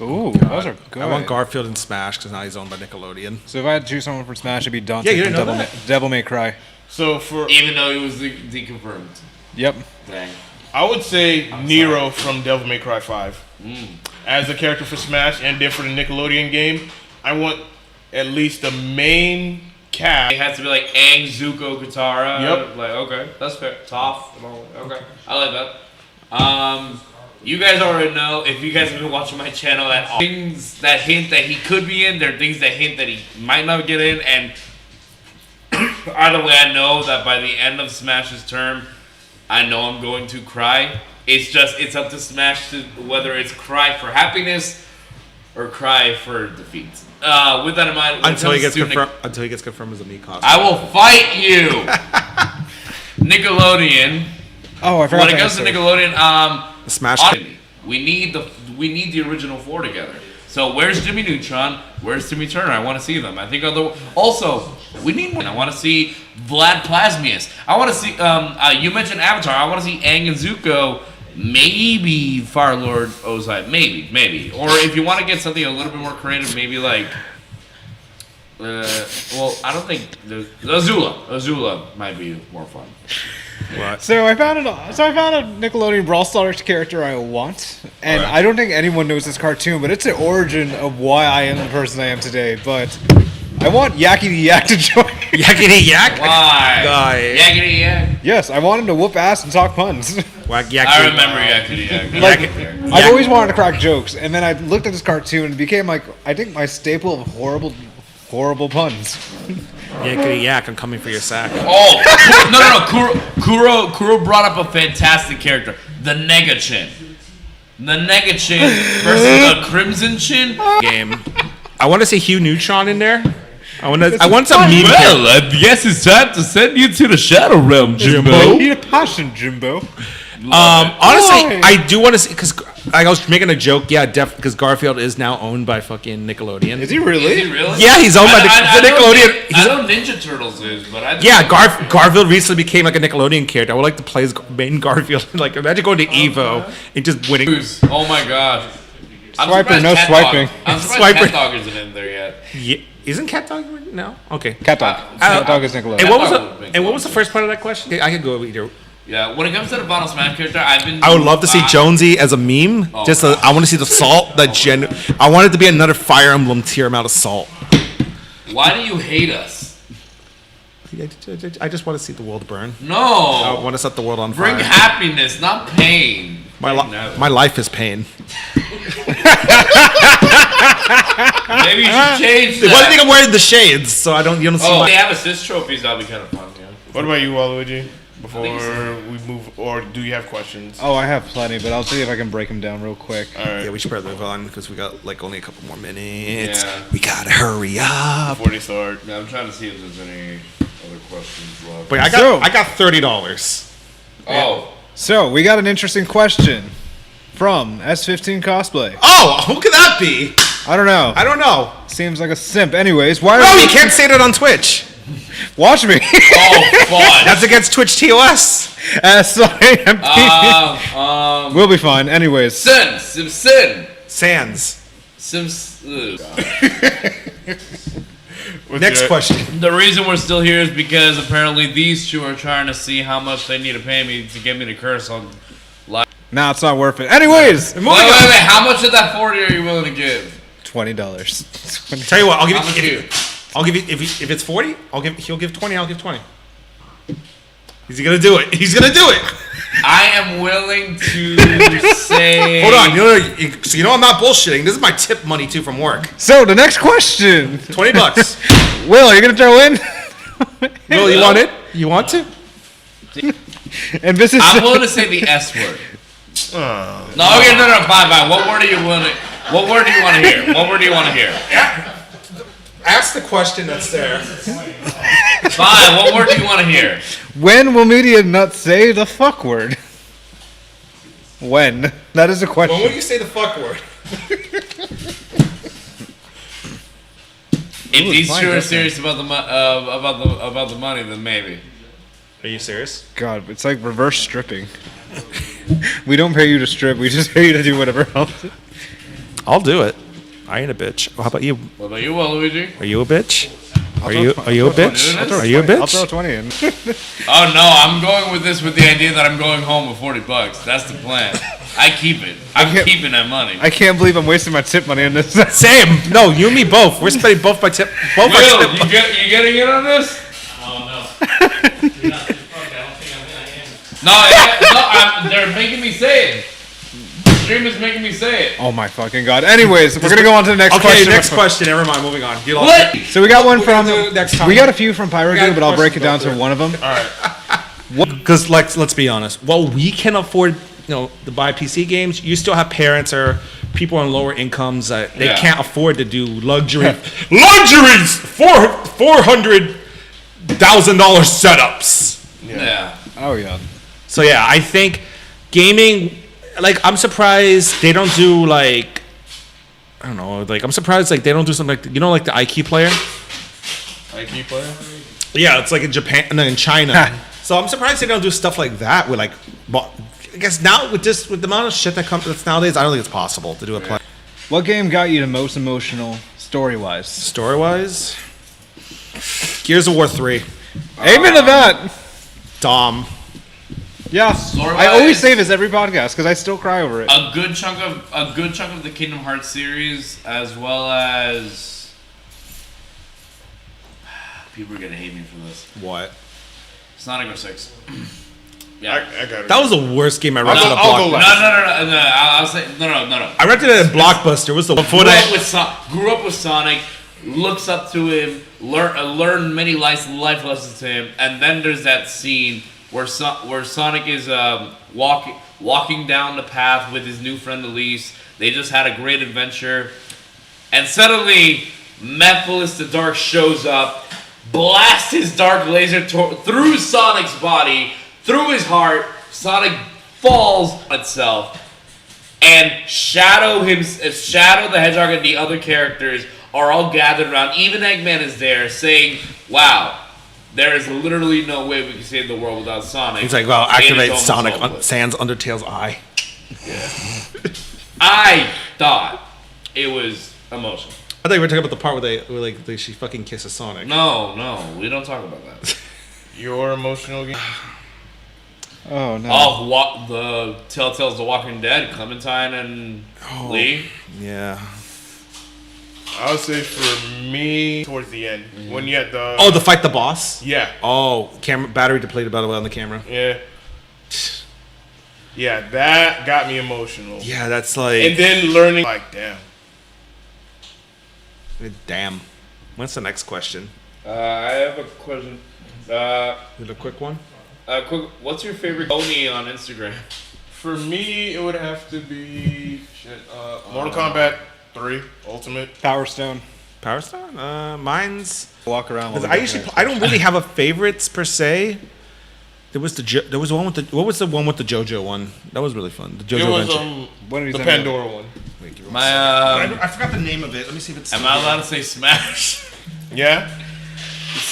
Ooh, those are good. I want Garfield in Smash because now he's owned by Nickelodeon. So if I had to choose someone for Smash, it'd be Dante Yeah, you from didn't know that? Devil May Cry. So for Even though he was deconfirmed. Yep. Dang. I would say Nero from Devil May Cry 5 as a character for Smash, and then for the Nickelodeon game, I want at least the main cast. It has to be like Aang, Zuko, Katara. Yep. Like, okay, that's fair. Toph and all. Okay, I like that. You guys already know, if you guys have been watching my channel at all, things that hint that he could be in, there are things that hint that he might not get in, and either way, I know that by the end of Smash's term, I know I'm going to cry. It's up to Smash to whether it's cry for happiness or cry for defeat. With that in mind, Until he gets confirmed as a me costume. I will fight you, Nickelodeon. Oh, I forgot. When it comes to Nickelodeon, Smash. we need the original four together. So where's Jimmy Neutron? Where's Timmy Turner? I want to see them. I think also we need more. I want to see Vlad Plasmius. I want to see. You mentioned Avatar. I want to see Aang and Zuko. Maybe Fire Lord Ozai. Maybe. Or if you want to get something a little bit more creative, maybe like. Well, I don't think Azula might be more fun. What? So I found a Nickelodeon Brawl Stars character I want, and I don't think anyone knows this cartoon, but it's the origin of why I am the person I am today. But I want Yakety Yak to join. Yakety Yak? Why? Guy. Yakety Yak. Yes, I want him to whoop ass and talk puns. I remember Yakety Yak. Like, I've always wanted to crack jokes, and then I looked at this cartoon and it became like, I think, my staple of horrible puns. Yakety Yak, I'm coming for your sack. Oh, no. Kuro brought up a fantastic character, the Nega Chin. The Nega Chin versus the Crimson Chin. Game. I want to see Hugh Neutron in there. I want some meme. Well, I guess it's time to send you to the Shadow Realm, Jimbo. I need a passion, Jimbo. Honestly, Why? I do want to see, because I was making a joke. Yeah, definitely, because Garfield is now owned by fucking Nickelodeon. Is he really? Is he really? Yeah, he's owned by the Nickelodeon. I know Ninja Turtles is, but I Yeah, Garfield recently became like a Nickelodeon character. I would like to play as main Garfield. Like, imagine going to Evo and just winning. Oh my gosh. I'm Swiper, surprised no Cat swiping. Dog- I'm surprised Swiper. Cat Dog isn't in there yet. Yeah, isn't Cat Dog? No. Okay. Cat Dog. Cat Dog is Nickelodeon. And what was Cat Dog would the first part of that question? I could go either. Yeah, when it comes to the Final Smash character, I would love to see Jonesy as a meme. Oh, I want to see the salt. I want it to be another Fire Emblem tier amount of salt. Why do you hate us? I just want to see the world burn. I No. want to set the world on fire. Bring happiness, not pain. My life is pain. Maybe you should change Why do you think that. I'm wearing the shades? So you don't see Oh, my. they have assist trophies. That'll be kind of fun. Yeah. What about you, Waluigi? Before think so. we move, or do you have questions? Oh, I have plenty, but I'll see if I can break them down real quick. All right. Yeah, we should probably move on because we got like only a couple more minutes. Yeah. We gotta hurry up. 40 start. Yeah, I'm trying to see if there's any other questions left. Wait, I got $30. Oh, So, we got an interesting question from S15 Cosplay. Oh, who could that be? I don't know. I don't know. Seems like a simp. Anyways, why No, are you can't say that on Twitch. Watch me. oh, fun. That's against Twitch TOS. Sorry, we'll be fine. Anyways. Sin. Sans. What's Next your- question. The reason we're still here is because apparently these two are trying to see how much they need to pay me to get me to curse on live. Nah, it's not worth it. Anyways. Wait. How much of that 40 are you willing to give? $20. Tell you what, I'll give How much you. you? I'll give you if it's 40. He'll give 20. I'll give 20. He's gonna do it. He's gonna do it. I am willing to say. Hold on. So I'm not bullshitting. This is my tip money too from work. So, the next question. $20. Will, you're going to throw in? Will, you want it? You want to? And this is. I'm willing to say the S word. No, okay, no, fine. What word are you willing? What word do you want to hear? What word do you want to hear? Ask the question that's there. Fine. What word do you want to hear? When will MediaNut say the fuck word? When? That is a question. When will you say the fuck word? If these fine, two are that's serious about the money, then maybe. Are you serious? God, it's like reverse stripping. We don't pay you to strip, we just pay you to do whatever else. I'll do it. I ain't a bitch. How about you? What about you, Waluigi? Are you a bitch? Are you a bitch? I'll Are you a I'll bitch? throw 20 in. Oh no, I'm going with this with the idea that I'm going home with $40. That's the plan. I keep it. I'm can't- keeping that money. I can't believe I'm wasting my tip money on this. Same. No, you and me both. We're spending both my tip. Both our Will, tip. you getting in on this? Oh no. You're not, fuck, I don't think I am. No, they're making me say it. The stream is making me say it. Oh my fucking god. Anyways, we're gonna go on to the next Okay, question. next question. Never mind. Moving on. You lost What? it. So we got one We're from. gonna do next time. We got a few from Pyro got Dude, but I'll break it down questions to one of them. All right. Because let's be honest. While we can afford, to buy PC games, you still have parents or people on lower incomes that they Yeah. can't afford to do luxuries. $400,000 setups. Yeah. Oh yeah. So yeah, I think gaming. Like, I'm surprised they don't do like. I don't know. Like, I'm surprised like they don't do something like like the IQ player. IQ player? Yeah, it's like in Japan and then in China. So I'm surprised they don't do stuff like that with like. Well, I guess now with the amount of shit that comes nowadays, I don't think it's possible to do a play. What game got you the most emotional story-wise? Story wise, Gears of War 3. Amen to that. Dom. Yeah. Story-wise- I always say this every podcast because I still cry over it. A good chunk of the Kingdom Hearts series, as well as people are gonna hate me for this. What? Sonic 06. Yeah. I got it. That was the worst game I rented at I'll go Blockbuster. last. No. I'll say no. I rented it at Blockbuster. It was the before Grew that. up with Sonic, looks up to him, learned many life lessons to him, and then there's that scene where Sonic is walking down the path with his new friend Elise. They just had a great adventure, and suddenly Mephiles the Dark shows up, blasts his dark laser through Sonic's body, through his heart. Sonic falls on itself. And Shadow the Hedgehog and the other characters are all gathered around. Even Eggman is there saying, wow, there is literally no way we can save the world without Sonic. He's like, well, And it's activate almost Sonic hopeless. Sans Undertale's eye. I thought it was emotional. I thought you were talking about the part where she fucking kisses Sonic. No, we don't talk about that. Your emotional game? Oh no. Oh, the Telltale's The Walking Dead, Clementine and Lee. Yeah. I would say for me, towards the end, when you had the The fight the boss. yeah, Camera battery depleted by the way on the camera. yeah, yeah, that got me emotional. Yeah, that's like. And then learning, like, Damn. What's the next question? I have a question. Is it a quick one? What's your favorite Oni on Instagram? for me, it would have to be Mortal Kombat 3 Ultimate. Power Stone. Power Star? Mine's. Walk around. while Because we go I don't really have a favorites per se. There was one with the what was the one with the JoJo one? That was really fun. The JoJo It was Adventure. What did he the say? Pandora one. Wait, give me My one second. I forgot the name of it. Let me see if it's. am I allowed to say Smash? Yeah.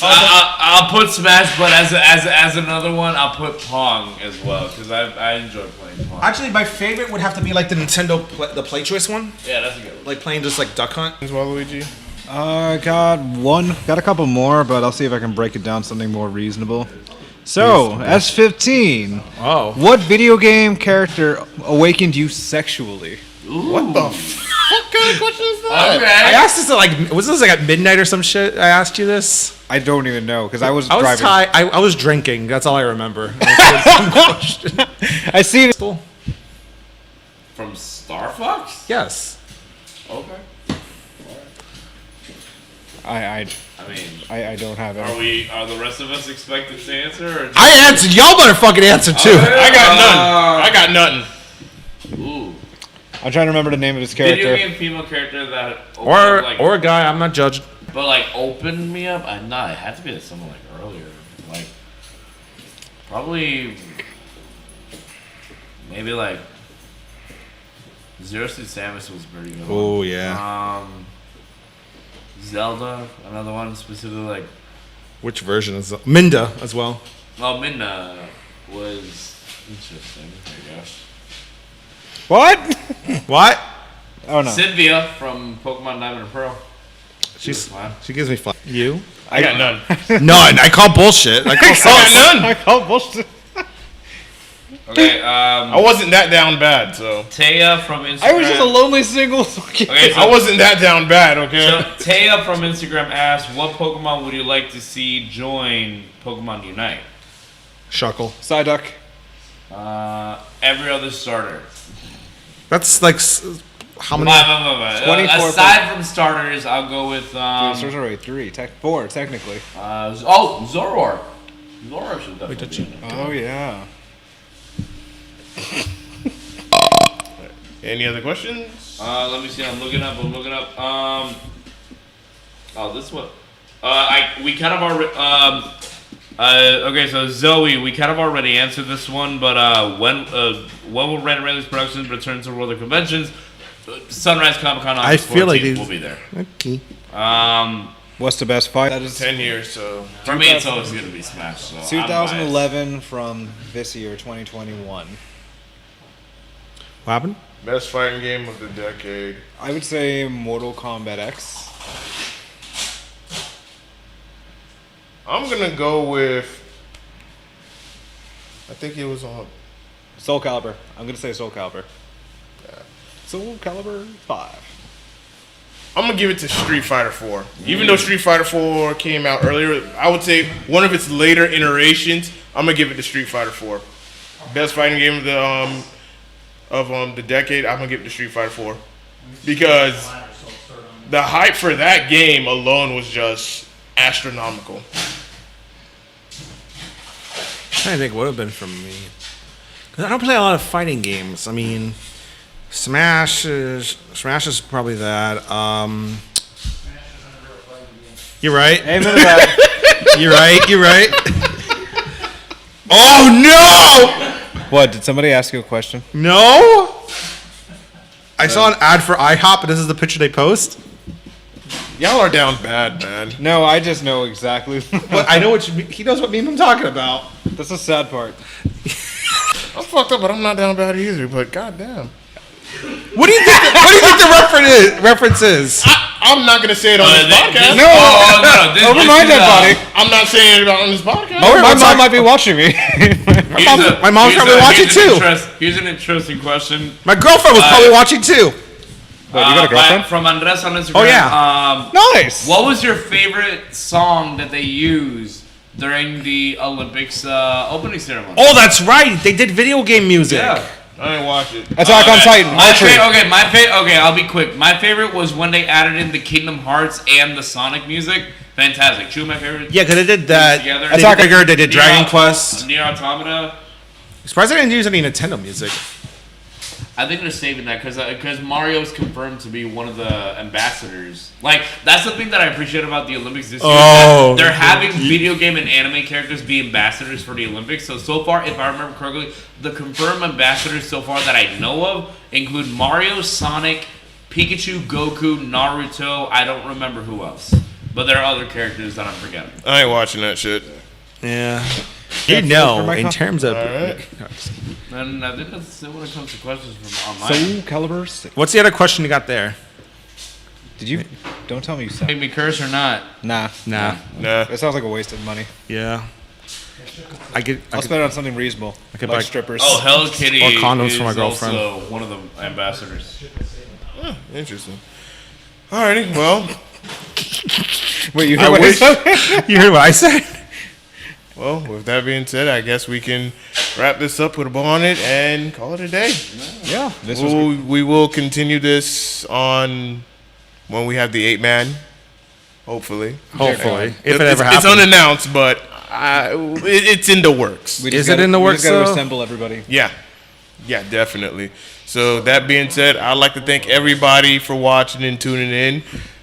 I'll put Smash, but as another one, I'll put Pong as well because I enjoy playing Pong. Actually, my favorite would have to be like the Nintendo the Play Choice one, Yeah, that's a good one. like playing just like Duck Hunt. As well, Luigi. Got one. Got a couple more, but I'll see if I can break it down to something more reasonable. So, S15. Oh. What video game character awakened you sexually? What the fuck kind of question is that? I asked this at like was this like at midnight or some shit? I asked you this. I don't even know because I was I was driving. tired. I was drinking. That's all I remember. I see it. From Star Fox? Yes. Okay. I mean, I don't have it. Are the rest of us expected to answer? Or just, I answered. Y'all better fucking answer too. I got nothing. Ooh. I'm trying to remember the name of his Video character. game female character that opened up, like, Or a guy. I'm not judged. but like opened me up. It had to be someone like earlier, like probably maybe like Zero Suit Samus was pretty good. Oh yeah. Zelda, another one specifically like. Which version is Minda as well? Well, Minna was interesting, I guess. What? What? Oh no. Cynthia from Pokemon Diamond and Pearl. She fine. gives me fun. You? I got none. None. I call bullshit. I call sauce. None. I call bullshit. Okay, I wasn't that down bad, so. Taya from Instagram. I was just a lonely single. Okay, so I wasn't that down bad, okay? So Taya from Instagram asked, "What Pokemon would you like to see join Pokemon Unite?" Shuckle. Psyduck. Every other starter. That's like how many? 24 Aside from starters, I'll go with Sorry, 4 technically. Zoroark. Zoroark should definitely be in it. Oh yeah. Any other questions? Let me see. I'm looking up. This one. We kind of already. Okay, so Zoe, we kind of already answered this one, but when will Red Rayleigh's Productions return to World of Conventions? Sunrise Comic Con on I the 14th, feel like we'll be there. Okay. What's the best fight? That is 10 years, so. For me, it's always gonna be Smash. So 2011 from this year, 2021. What happened? Best fighting game of the decade. I would say Mortal Kombat X. I'm gonna go with. I think it was on. Soul Calibur. I'm gonna say Soul Calibur. Soul Calibur 5. I'm gonna give it to Street Fighter 4. Even though Street Fighter 4 came out earlier, I would say one of its later iterations. I'm gonna give it to Street Fighter 4. Best fighting game of the decade. I'm gonna give it to Street Fighter 4 because the hype for that game alone was just astronomical. I think would have been from me. 'Cause I don't play a lot of fighting games. I mean, Smash is probably that. You're right. Amen to that. You're right. Oh no! What? Did somebody ask you a question? No. I saw an ad for IHOP, and this is the picture they post. Y'all are down bad, man. No, I just know exactly. But I know he knows what meme I'm talking about. That's the sad part. I'm fucked up, but I'm not down bad either. But goddamn, What do you think the reference is? I'm not gonna say it on this podcast. No! Oh, no, Over my dead body. I'm not saying it on this podcast. My mom might be watching me. My mom's probably watching too. Here's an interesting question. My girlfriend was probably watching too. Wait, you got a girlfriend? From Andres on Instagram. Oh, yeah. Nice. What was your favorite song that they used during the Olympics opening ceremony? Oh, that's right. They did video game music. Yeah. I didn't watch it. Attack on Titan. Archery. Okay, I'll be quick. My favorite was when they added in the Kingdom Hearts and the Sonic music. Fantastic. Two of my favorites. Yeah, because they did that. Together. Attack Trigger, they did Dragon Quest. Nier Automata. Surprised they didn't use any Nintendo music. I think they're saving that because Mario's confirmed to be one of the ambassadors. Like, that's the thing that I appreciate about the Olympics this year. Oh. They're having video game and anime characters be ambassadors for the Olympics. So far, if I remember correctly, the confirmed ambassadors so far that I know of include Mario, Sonic, Pikachu, Goku, Naruto. I don't remember who else. But there are other characters that I'm forgetting. I ain't watching that shit. Yeah. You know, in terms of... And I think that's it when it comes to questions from online. Soul Calibur 6. What's the other question you got there? Did you? Don't tell me you suck. Make me curse or not? Nah. Nah. That sounds like a waste of money. Yeah. I'll spend it on something reasonable, could like buy- strippers. Oh, Hello Kitty Or condoms is for my girlfriend. also one of the ambassadors. Oh, interesting. Alrighty, well, Wait, you I heard what I wish- said? You heard what I said? well, with that being said, I guess we can wrap this up, put a bow on it, and call it a day. Yeah, this was good. We will continue this on when we have the 8-man, hopefully. Hopefully. If it It's- ever happens. It's unannounced, but it's in the works. We just Is it gotta- in the we works, just gotta though? assemble everybody. Yeah, definitely. So that being said, I'd like to thank everybody for watching and tuning in.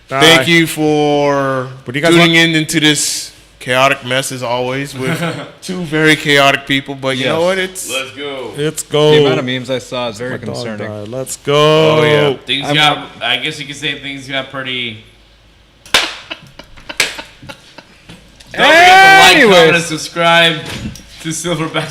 Thank you for What do you guys tuning in into this chaotic mess as always with two very chaotic people. But you know what? It's Let's go. Let's go. The amount of memes I saw is very concerning. Let's go. Oh, yeah. Things got. I guess you could say things got pretty. Don't forget to like, comment, and subscribe to Silverback